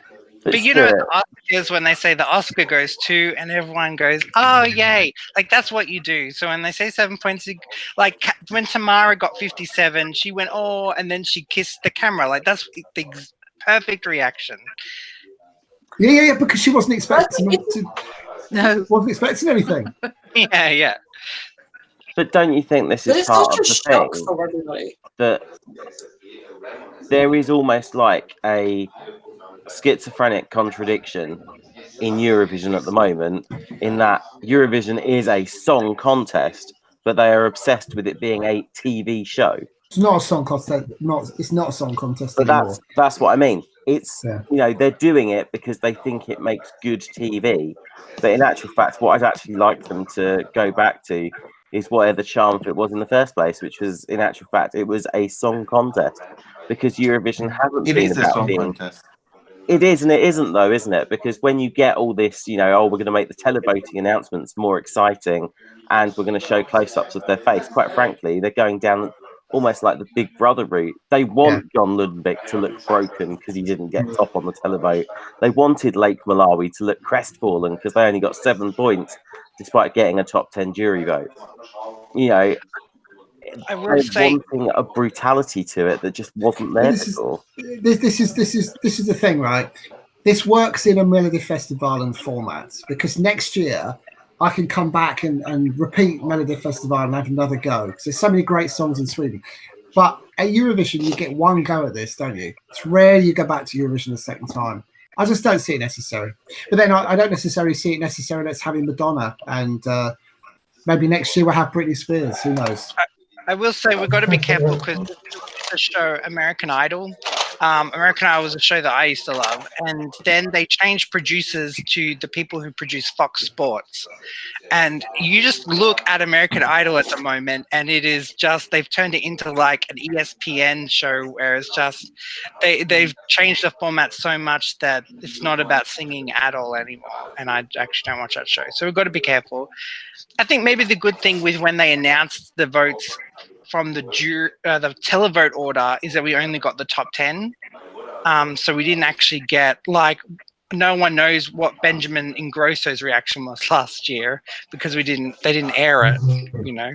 But you know, the Oscars, when they say the Oscar goes to, and everyone goes, "Oh, yay!" Like that's what you do. So when they say 7 points, like when Tamara got 57, she went, "Oh," and then she kissed the camera. Like that's the perfect reaction. Yeah, because she wasn't expecting wasn't expecting anything. Yeah. But don't you think this is part of the thing for everybody. that there is almost like a schizophrenic contradiction in Eurovision at the moment, in that Eurovision is a song contest, but they are obsessed with it being a TV show. It's not a song contest. It's not a song contest But anymore. that's what I mean. It's you know, they're doing it because they think it makes good TV. But in actual fact, what I'd actually like them to go back to is where the charm of it was in the first place, which was in actual fact it was a song contest, because Eurovision hasn't been about being. Contest. It is and it isn't though, isn't it? Because when you get all this, you know, oh, we're going to make the televoting announcements more exciting and we're going to show close-ups of their face, quite frankly, they're going down almost like the Big Brother route. They want John Lundvik to look broken because he didn't get top on the televote. They wanted Lake Malawi to look crestfallen because they only got 7 points despite getting a top 10 jury vote. You know, I will say wanting a brutality to it that just wasn't there before. This is the thing, right? This works in a Melody Festival format, because next year I can come back and repeat Melody Festival and have another go, because there's so many great songs in Sweden. But at Eurovision, you get one go at this, don't you? It's rare you go back to Eurovision a second time. I just don't see it necessary. But then I don't necessarily see it necessary that's having Madonna, and maybe next year we'll have Britney Spears. Who knows? I will say we've got to be careful because the show American Idol. American Idol was a show that I used to love, and then they changed producers to the people who produce Fox Sports. And you just look at American Idol at the moment, and it is just they've turned it into like an ESPN show, where it's just they've changed the format so much that it's not about singing at all anymore. And I actually don't watch that show, so we've got to be careful. I think maybe the good thing with when they announced the votes from the televote order is that we only got the top 10. So we didn't actually get, like, no one knows what Benjamin Ingrosso's reaction was last year because they didn't air it, you know.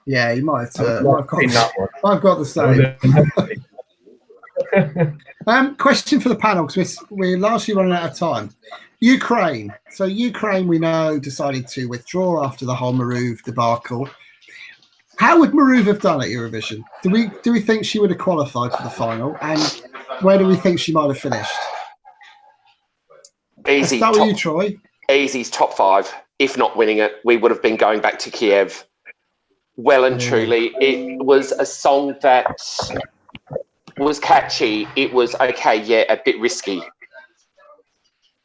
Yeah, you might have I've got the same. Question for the panel, because we're largely running out of time. Ukraine. So Ukraine, we know, decided to withdraw after the whole Maruv debacle. How would Maruv have done at Eurovision? Do we think she would have qualified for the final? And where do we think she might have finished? Easy. Let's start with you, Troy. Easy's top 5. If not winning it, we would have been going back to Kiev. Well and truly, it was a song that was catchy. It was okay, yeah, a bit risky.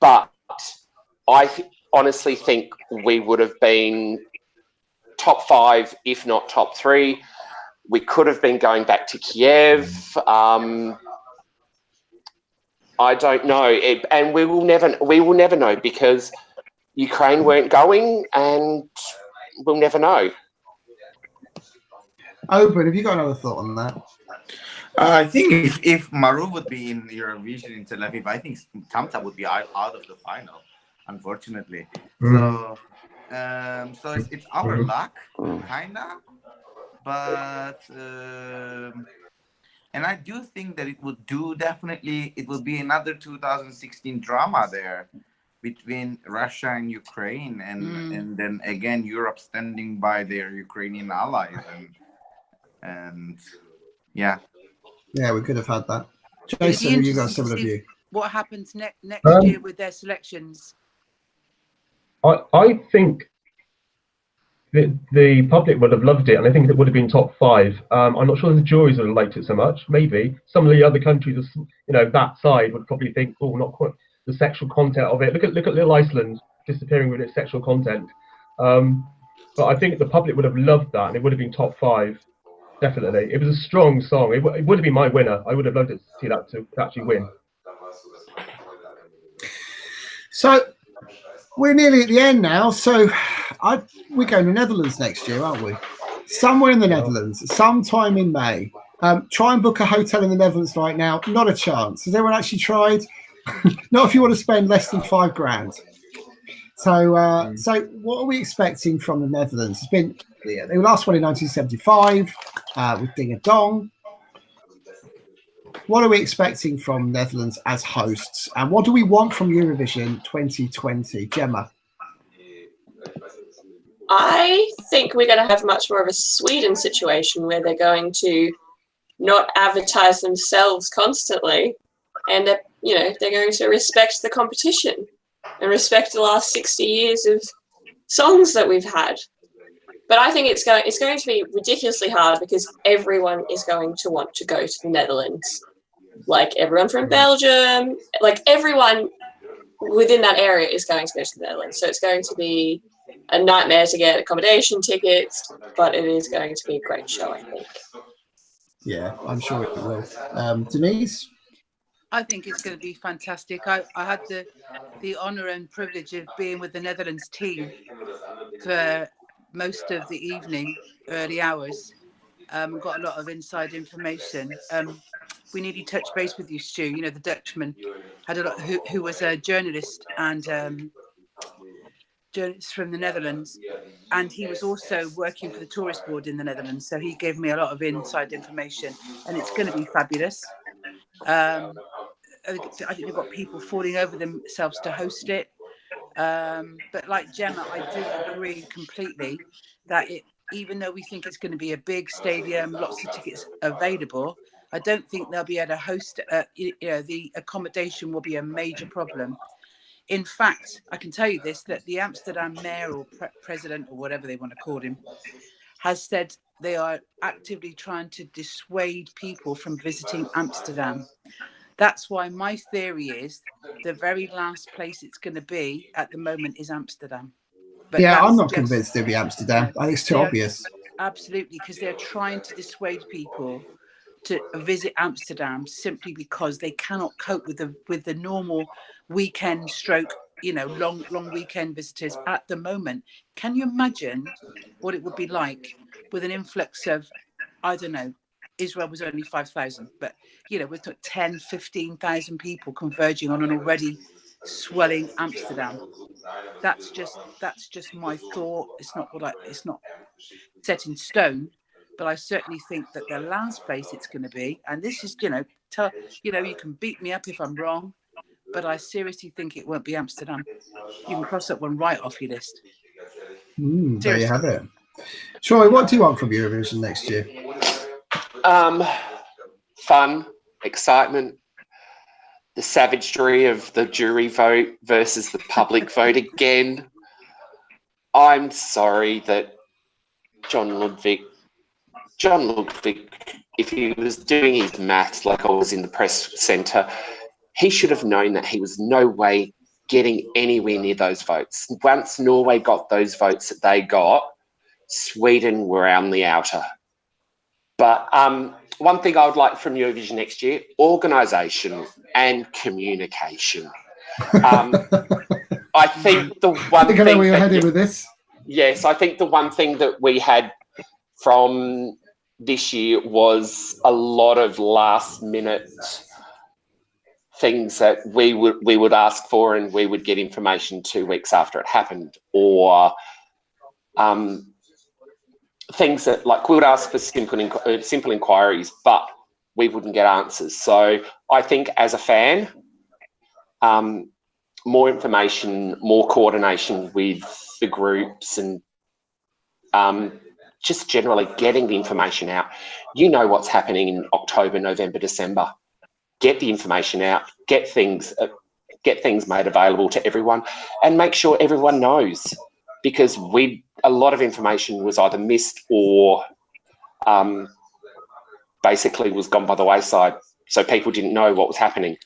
But I honestly think we would have been top 5, if not top 3. We could have been going back to Kiev. I don't know, and we will never know, because Ukraine weren't going, and we'll never know. Open, have you got another thought on that? I think if Maruv would be in Eurovision in Tel Aviv, I think Tamta would be out of the final, unfortunately. So it's our luck, kinda. But and I do think that it would be another 2016 drama there between Russia and Ukraine, and then again Europe standing by their Ukrainian allies, and yeah. Yeah, we could have had that. Jason, you got a similar view. What happens next year with their selections? I think the public would have loved it, and I think it would have been top 5. I'm not sure the juries would have liked it so much. Maybe some of the other countries, that side would probably think, oh, not quite the sexual content of it. Look at Little Iceland disappearing with its sexual content. But I think the public would have loved that, and it would have been top 5. Definitely, it was a strong song. It would have been my winner. I would have loved it to see that to actually win. So we're nearly at the end now. So we're going to Netherlands next year, aren't we? Somewhere in the Netherlands, sometime in May. Try and book a hotel in the Netherlands right now. Not a chance. Has anyone actually tried? Not if you want to spend less than £5,000. So, so what are we expecting from the Netherlands? It's been the last one in 1975 with Ding a Dong. What are we expecting from Netherlands as hosts, and what do we want from Eurovision 2020? Gemma? I think we're going to have much more of a Sweden situation where they're going to not advertise themselves constantly, and they're going to respect the competition and respect the last 60 years of songs that we've had. But I think it's going to be ridiculously hard because everyone is going to want to go to the Netherlands. Like everyone from Belgium, like everyone within that area is going to go to the Netherlands. So it's going to be a nightmare to get accommodation tickets, but it is going to be a great show, I think. Yeah, I'm sure it will. Denise? I think it's going to be fantastic. I had the honour and privilege of being with the Netherlands team for most of the evening, early hours. Got a lot of inside information. We nearly touched base with you, Stu. You know, the Dutchman had a lot, who was a journalist and journalist from the Netherlands, and he was also working for the tourist board in the Netherlands. So he gave me a lot of inside information, and it's going to be fabulous. I think we've got people falling over themselves to host it. But like Gemma, I do agree completely that even though we think it's going to be a big stadium, lots of tickets available, I don't think they'll be able to host. The accommodation will be a major problem. In fact, I can tell you this, that the Amsterdam mayor or president or whatever they want to call him has said they are actively trying to dissuade people from visiting Amsterdam. That's why my theory is the very last place it's going to be at the moment is Amsterdam. But yeah, I'm not convinced it'll be Amsterdam. I think it's too obvious. Absolutely, because they're trying to dissuade people to visit Amsterdam simply because they cannot cope with the normal weekend stroke, long weekend visitors at the moment. Can you imagine what it would be like with an influx of, I don't know, Israel was only 5,000, but we've got 10, 15,000 people converging on an already swelling Amsterdam. That's just my thought. It's not set in stone, but I certainly think that the last place it's going to be, and this is, you can beat me up if I'm wrong, but I seriously think it won't be Amsterdam. You can cross that one right off your list. There you have it. Troy, what do you want from Eurovision next year? Fun, excitement, the savagery of the jury vote versus the public vote again. I'm sorry that John Ludwig, if he was doing his maths like I was in the press centre, he should have known that he was no way getting anywhere near those votes. Once Norway got those votes that they got, Sweden were on the outer. But one thing I would like from Eurovision next year, organisation and communication. I think the one thing... I know where you're headed with this. Yes, I think the one thing that we had from this year was a lot of last-minute things that we would ask for and we would get information 2 weeks after it happened, or things that, like, we would ask for simple inquiries, but we wouldn't get answers. So I think as a fan, more information, more coordination with the groups, and just generally getting the information out. You know what's happening in October, November, December. Get the information out, get things made available to everyone, and make sure everyone knows. because a lot of information was either missed or basically was gone by the wayside, so people didn't know what was happening.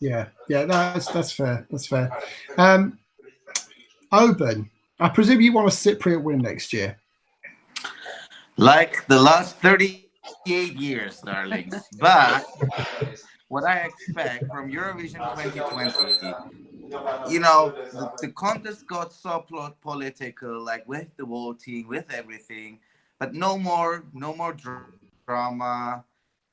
Yeah, that's fair. That's fair. Oban, I presume you want a Cypriot win next year. Like the last 38 years, darlings. But what I expect from Eurovision 2020, you know, the contest got so political, like with the voting, with everything, but no more drama,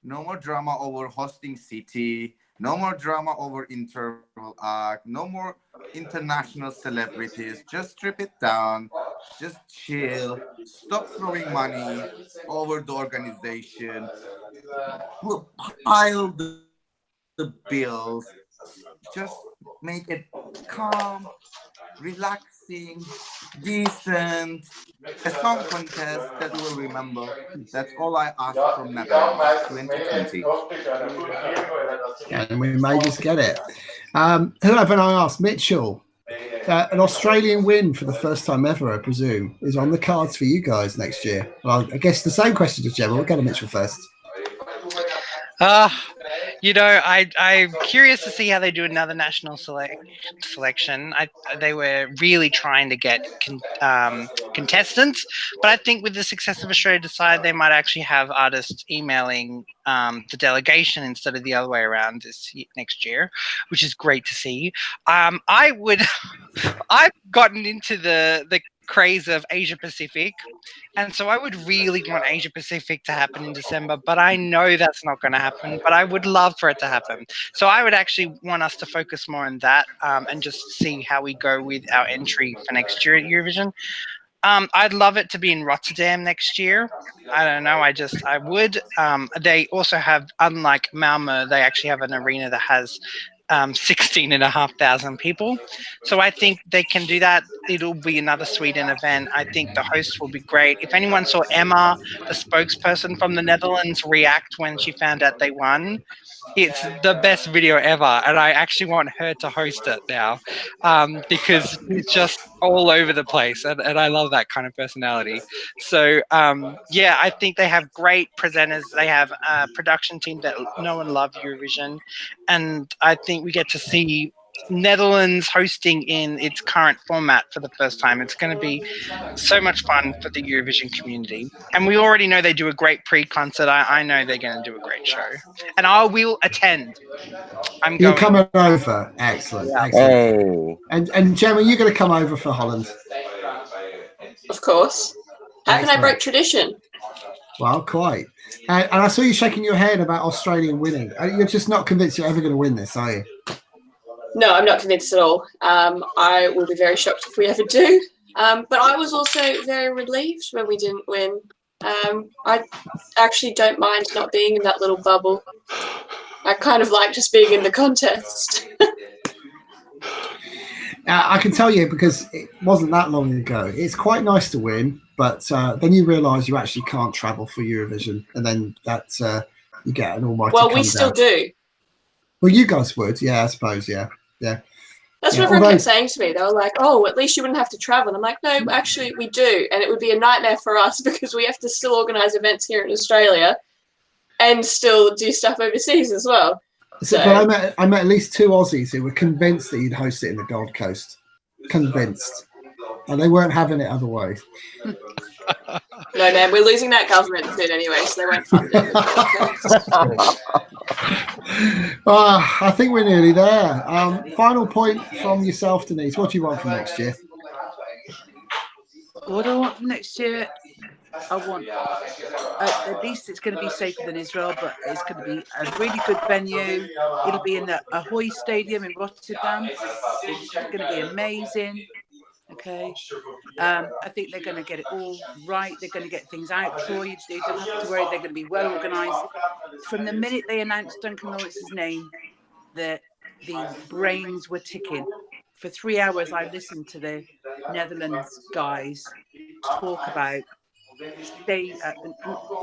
no more drama over hosting city, no more drama over interval act, no more international celebrities. Just strip it down, just chill, stop throwing money over the organization, pile the bills, just make it calm, relaxing, decent, a song contest that we'll remember. That's all I ask from Netherlands 2020. And we may just get it. Who haven't I asked? Mitchell. An Australian win for the first time ever, I presume, is on the cards for you guys next year. Well, I guess the same question to Gemma. We'll go to Mitchell first. You know, I'm curious to see how they do another national selection. They were really trying to get contestants, but I think with the success of Australia Decide, they might actually have artists emailing the delegation instead of the other way around next year, which is great to see. I've gotten into the craze of Asia Pacific, and so I would really want Asia Pacific to happen in December, but I know that's not going to happen, but I would love for it to happen. So I would actually want us to focus more on that and just see how we go with our entry for next year at Eurovision. I'd love it to be in Rotterdam next year. I don't know. I would. They also have, unlike Malmö, they actually have an arena that has 16,500 people. So I think they can do that. It'll be another Sweden event. I think the host will be great. If anyone saw Emma, the spokesperson from the Netherlands, react when she found out they won, it's the best video ever. And I actually want her to host it now because it's just all over the place. And I love that kind of personality. So, yeah, I think they have great presenters. They have a production team that know and love Eurovision. And I think we get to see Netherlands hosting in its current format for the first time. It's going to be so much fun for the Eurovision community. And we already know they do a great pre-concert. I know they're going to do a great show. And I will attend. You're coming over. Excellent. Yeah. Excellent. Hey. And Gemma, you're going to come over for Holland? Of course. How can I break tradition? Well, quite. And I saw you shaking your head about Australian winning. You're just not convinced you're ever going to win this, are you? No, I'm not convinced at all. I will be very shocked if we ever do. But I was also very relieved when we didn't win. I actually don't mind not being in that little bubble. I kind of like just being in the contest. I can tell you because it wasn't that long ago. It's quite nice to win, but then you realise you actually can't travel for Eurovision, and then that you get an almighty. Well, we still do. Well, you guys would, yeah, I suppose, yeah. That's what everyone kept saying to me. They were like, "Oh, at least you wouldn't have to travel." And I'm like, "No, actually, we do, and it would be a nightmare for us because we have to still organise events here in Australia, and still do stuff overseas as well." So, but I met at least 2 Aussies who were convinced that you'd host it in the Gold Coast. Convinced. And they weren't having it otherwise. No, man, we're losing that government soon anyway, so they won't fund it. I think we're nearly there. Final point from yourself, Denise. What do you want from next year? What do I want from next year? I want, at least it's going to be safer than Israel, but it's going to be a really good venue. It'll be in the Ahoy Stadium in Rotterdam. It's going to be amazing. Okay. I think they're going to get it all right. They're going to get things out. Troy, they don't have to worry. They're going to be well organised. From the minute they announced Duncan Lawrence's name, the brains were ticking. For 3 hours, I listened to the Netherlands guys talk about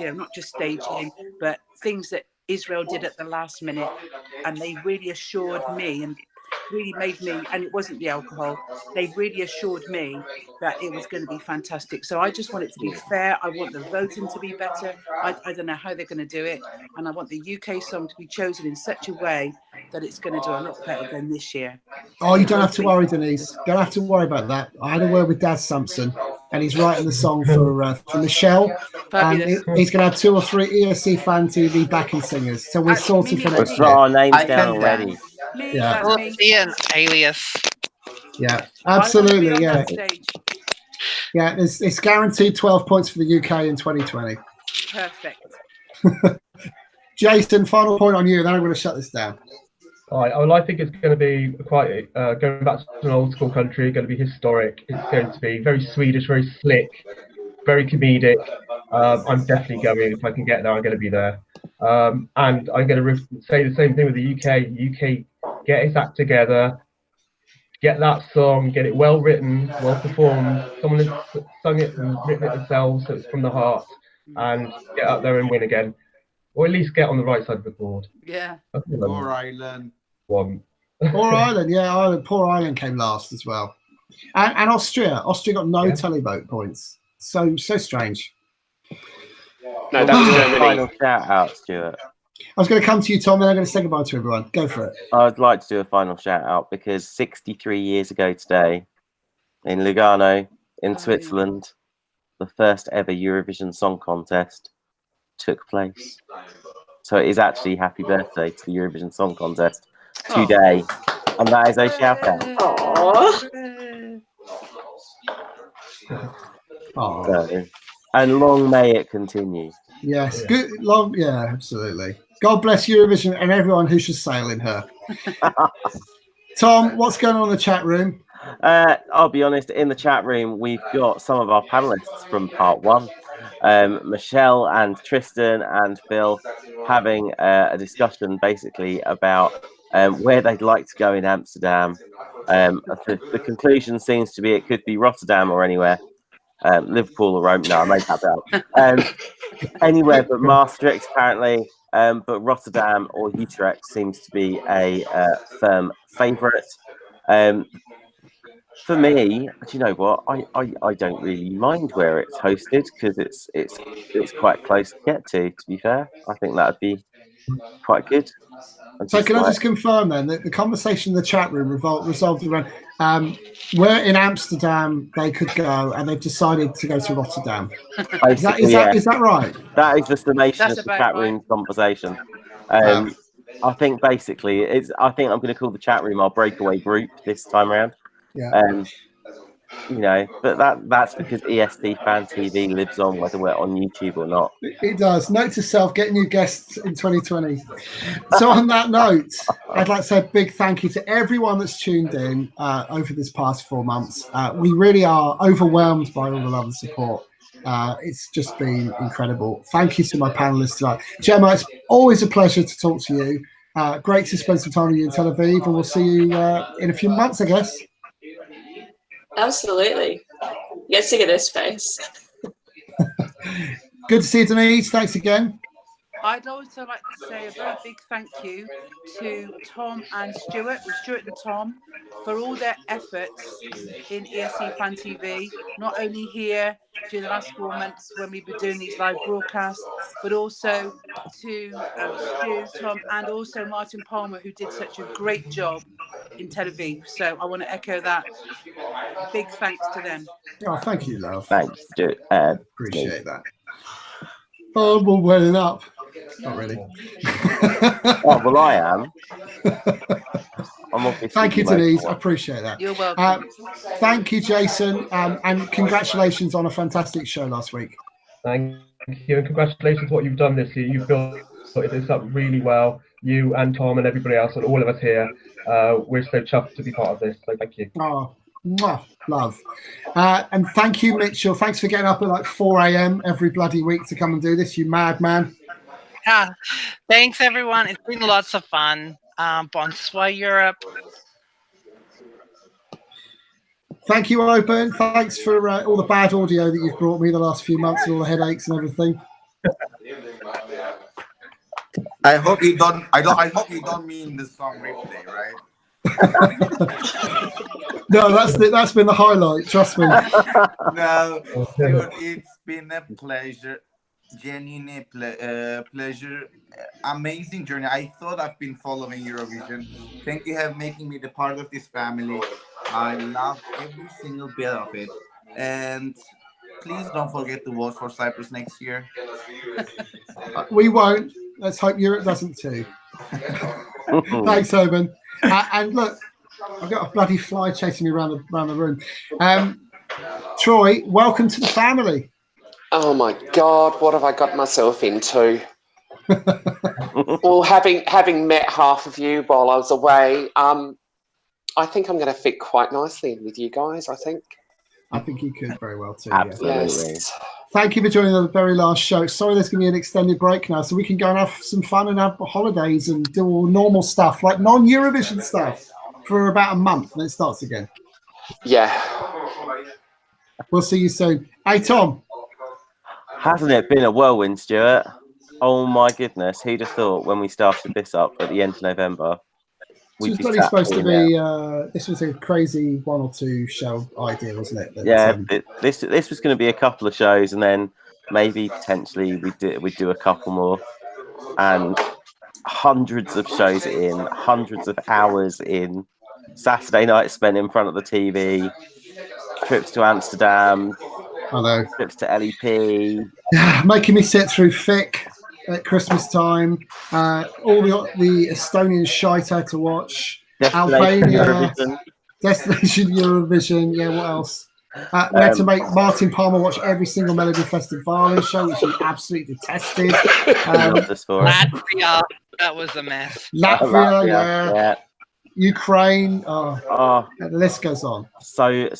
not just staging, but things that Israel did at the last minute, and they really assured me and really made me, and it wasn't the alcohol, they really assured me that it was going to be fantastic. So I just want it to be fair. I want the voting to be better. I don't know how they're going to do it. And I want the UK song to be chosen in such a way that it's going to do a lot better than this year. Oh, you don't have to worry, Denise. Don't have to worry about that. I had a word with Daz Sampson, and he's writing the song for Michelle. And he's going to have 2 or 3 ESC Fan TV backing singers. So we're sorted for next We've year. got our names down already. Yeah. Let's see an alias. Yeah, absolutely. Yeah. Yeah, it's guaranteed 12 points for the UK in 2020. Perfect. Jason, final point on you, then I'm going to shut this down. Well, I think it's going to be quite going back to an old school country, going to be historic. It's going to be very Swedish, very slick, very comedic. I'm definitely going. If I can get there, I'm going to be there. And I'm going to say the same thing with the UK. UK, get its act together, get that song, get it well written, well performed. Someone has sung it and written it themselves, so it's from the heart, and get out there and win again. Or at least get on the right side of the board. Yeah. Poor Ireland. One. Poor Ireland, yeah, Ireland. Poor Ireland came last as well. And Austria. Austria got no televote points. So strange. No, that was Germany. Final shout out, Stuart. I was going to come to you, Tom, and I'm going to say goodbye to everyone. Go for it. I'd like to do a final shout out because 63 years ago today, in Lugano, in Switzerland, the first ever Eurovision Song Contest took place. So it is actually happy birthday to the Eurovision Song Contest today. And that is a shout out. So, and long may it continue. Yes, good, long, yeah, absolutely. God bless Eurovision and everyone who should sail in her. Tom, what's going on in the chat room? I'll be honest, in the chat room, we've got some of our panelists from part 1. Michelle and Tristan and Phil having a discussion basically about where they'd like to go in Amsterdam. The conclusion seems to be it could be Rotterdam or anywhere. Liverpool or Rome. No, I made that up. Anywhere but Maastricht, apparently. But Rotterdam or Utrecht seems to be a firm favourite. For me, do you know what? I don't really mind where it's hosted because it's quite close to get to. To be fair, I think that would be quite good. So can I just confirm then that the conversation in the chat room resolved around where in Amsterdam they could go, and they've decided to go to Rotterdam. Is that right? That is the summation of the chat room conversation. I think basically I think I'm going to call the chat room our breakaway group this time around. Yeah. You know, but that's because ESC Fan TV lives on whether we're on YouTube or not. It does. Note to self: get new guests in 2020. So on that note, I'd like to say a big thank you to everyone that's tuned in over this past 4 months. We really are overwhelmed by all the love and support. It's just been incredible. Thank you to my panelists tonight. Gemma, it's always a pleasure to talk to you. Great to spend some time with you in Tel Aviv, and we'll see you in a few months, I guess. Absolutely. You get sick of this face. Good to see you, Denise. Thanks again. I'd also like to say a very big thank you to Tom and Stuart and Tom, for all their efforts in ESC Fan TV, not only here during the last 4 months when we've been doing these live broadcasts, but also to Stu, Tom, and also Martin Palmer, who did such a great job in Tel Aviv. So I want to echo that. Big thanks to them. Oh, thank you, love. Thanks, Stuart. Appreciate that. Oh, I'm all welling up. Not really. Oh, well, I am. Thank you, Denise. I appreciate that. You're welcome. Thank you, Jason, and congratulations on a fantastic show last week. Thank you, and congratulations on what you've done this year. You've built this up really well. You and Tom and everybody else and all of us here. We're so chuffed to be part of this. So thank you. Oh, mwah, love. And thank you, Mitchell. Thanks for getting up at like 4 a.m. every bloody week to come and do this, you madman. Thanks, everyone. It's been lots of fun. Bonsoir, Europe. Thank you, Open. Thanks for all the bad audio that you've brought me the last few months and all the headaches and everything. I hope you don't mean the song replay, right? No, that's been the highlight. Trust me. No, Stuart, it's been a pleasure, genuine pleasure, amazing journey. I thought I've been following Eurovision. Thank you for making me the part of this family. I love every single bit of it, and please don't forget to vote for Cyprus next year. We won't. Let's hope Europe doesn't too. Thanks, Oban. And look, I've got a bloody fly chasing me around the room. Troy, welcome to the family. Oh my God, what have I got myself into? Well, having met half of you while I was away, I think I'm going to fit quite nicely in with you guys. I think you could very well too. Absolutely. Yes. Thank you for joining the very last show. Sorry, there's going to be an extended break now, so we can go and have some fun and have holidays and do all normal stuff, like non-Eurovision stuff, for about a month, and it starts again. Yeah. We'll see you soon. Hey, Tom. Hasn't it been a whirlwind, Stuart? Oh my goodness! Who'd have thought when we started this up at the end of November? This was only supposed to be. This was a crazy 1 or 2 show idea, wasn't it? That, this was going to be a couple of shows, and then maybe potentially we'd do a couple more, and hundreds of shows in, hundreds of hours in, Saturday night spent in front of the TV, trips to Amsterdam, I know, trips to LEP, making me sit through Fick at Christmas time, all the Estonian shite I had to watch, Albania, Destination Eurovision, yeah, what else? We had to make Martin Palmer watch every single Melody Festival show, which he absolutely detested. Latvia, that was a mess. Latvia, yeah. Ukraine, the list goes on. So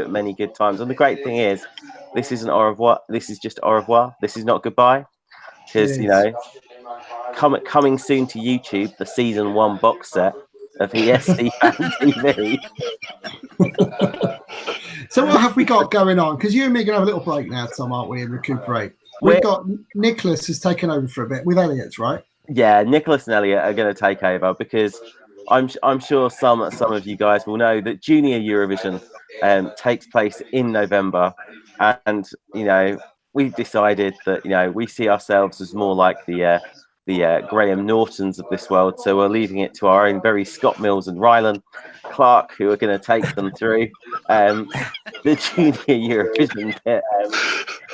many good times. And the great thing is, this isn't au revoir, this is just au revoir. This is not goodbye. Because, you know, coming soon to YouTube, the season 1 box set of ESC Fan TV. So what have we got going on? Because you and me are going to have a little break now, Tom, aren't we, and recuperate. We've got Nicholas has taken over for a bit with Elliot, right? Yeah, Nicholas and Elliot are going to take over because I'm sure some of you guys will know that Junior Eurovision takes place in November, and you know, we've decided that, you know, we see ourselves as more like the Graham Nortons of this world, so we're leaving it to our own very Scott Mills and Rylan Clark, who are going to take them through the Junior Eurovision bit,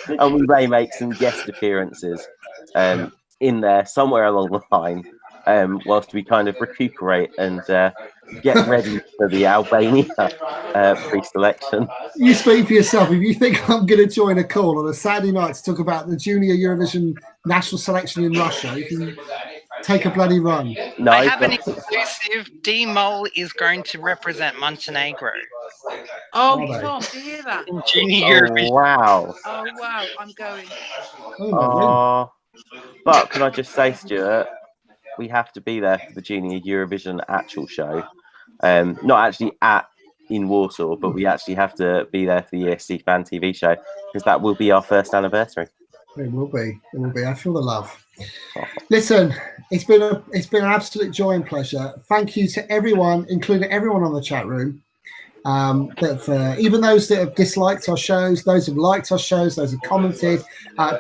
and we may make some guest appearances in there somewhere along the line, whilst we kind of recuperate and get ready for the Albania pre-selection. You speak for yourself. If you think I'm going to join a call on a Saturday night to talk about the Junior Eurovision national selection in Russia, you can take a bloody run. No, I have an exclusive. D Mole is going to represent Montenegro. Oh, Tom, do you hear that? In Junior Eurovision. Wow. Oh, wow, I'm going. But can I just say, Stuart, we have to be there for the Junior Eurovision actual show. Not actually in Warsaw, but we actually have to be there for the ESC Fan TV show, because that will be our first anniversary. It will be. It will be. I feel the love. Listen, it's been an absolute joy and pleasure. Thank you to everyone, including everyone on the chat room. Even those that have disliked our shows, those who've liked our shows, those who've commented,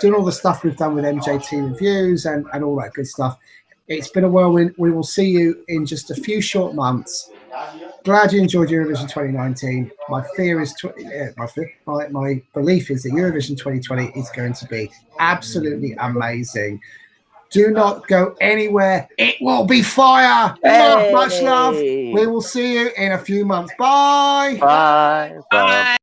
doing all the stuff we've done with MJT reviews and all that good stuff. It's been a whirlwind. We will see you in just a few short months. Glad you enjoyed Eurovision 2019. My fear is, my belief is that Eurovision 2020 is going to be absolutely amazing. Do not go anywhere. It will be fire. Hey. Much love. We will see you in a few months. Bye. Bye. Bye.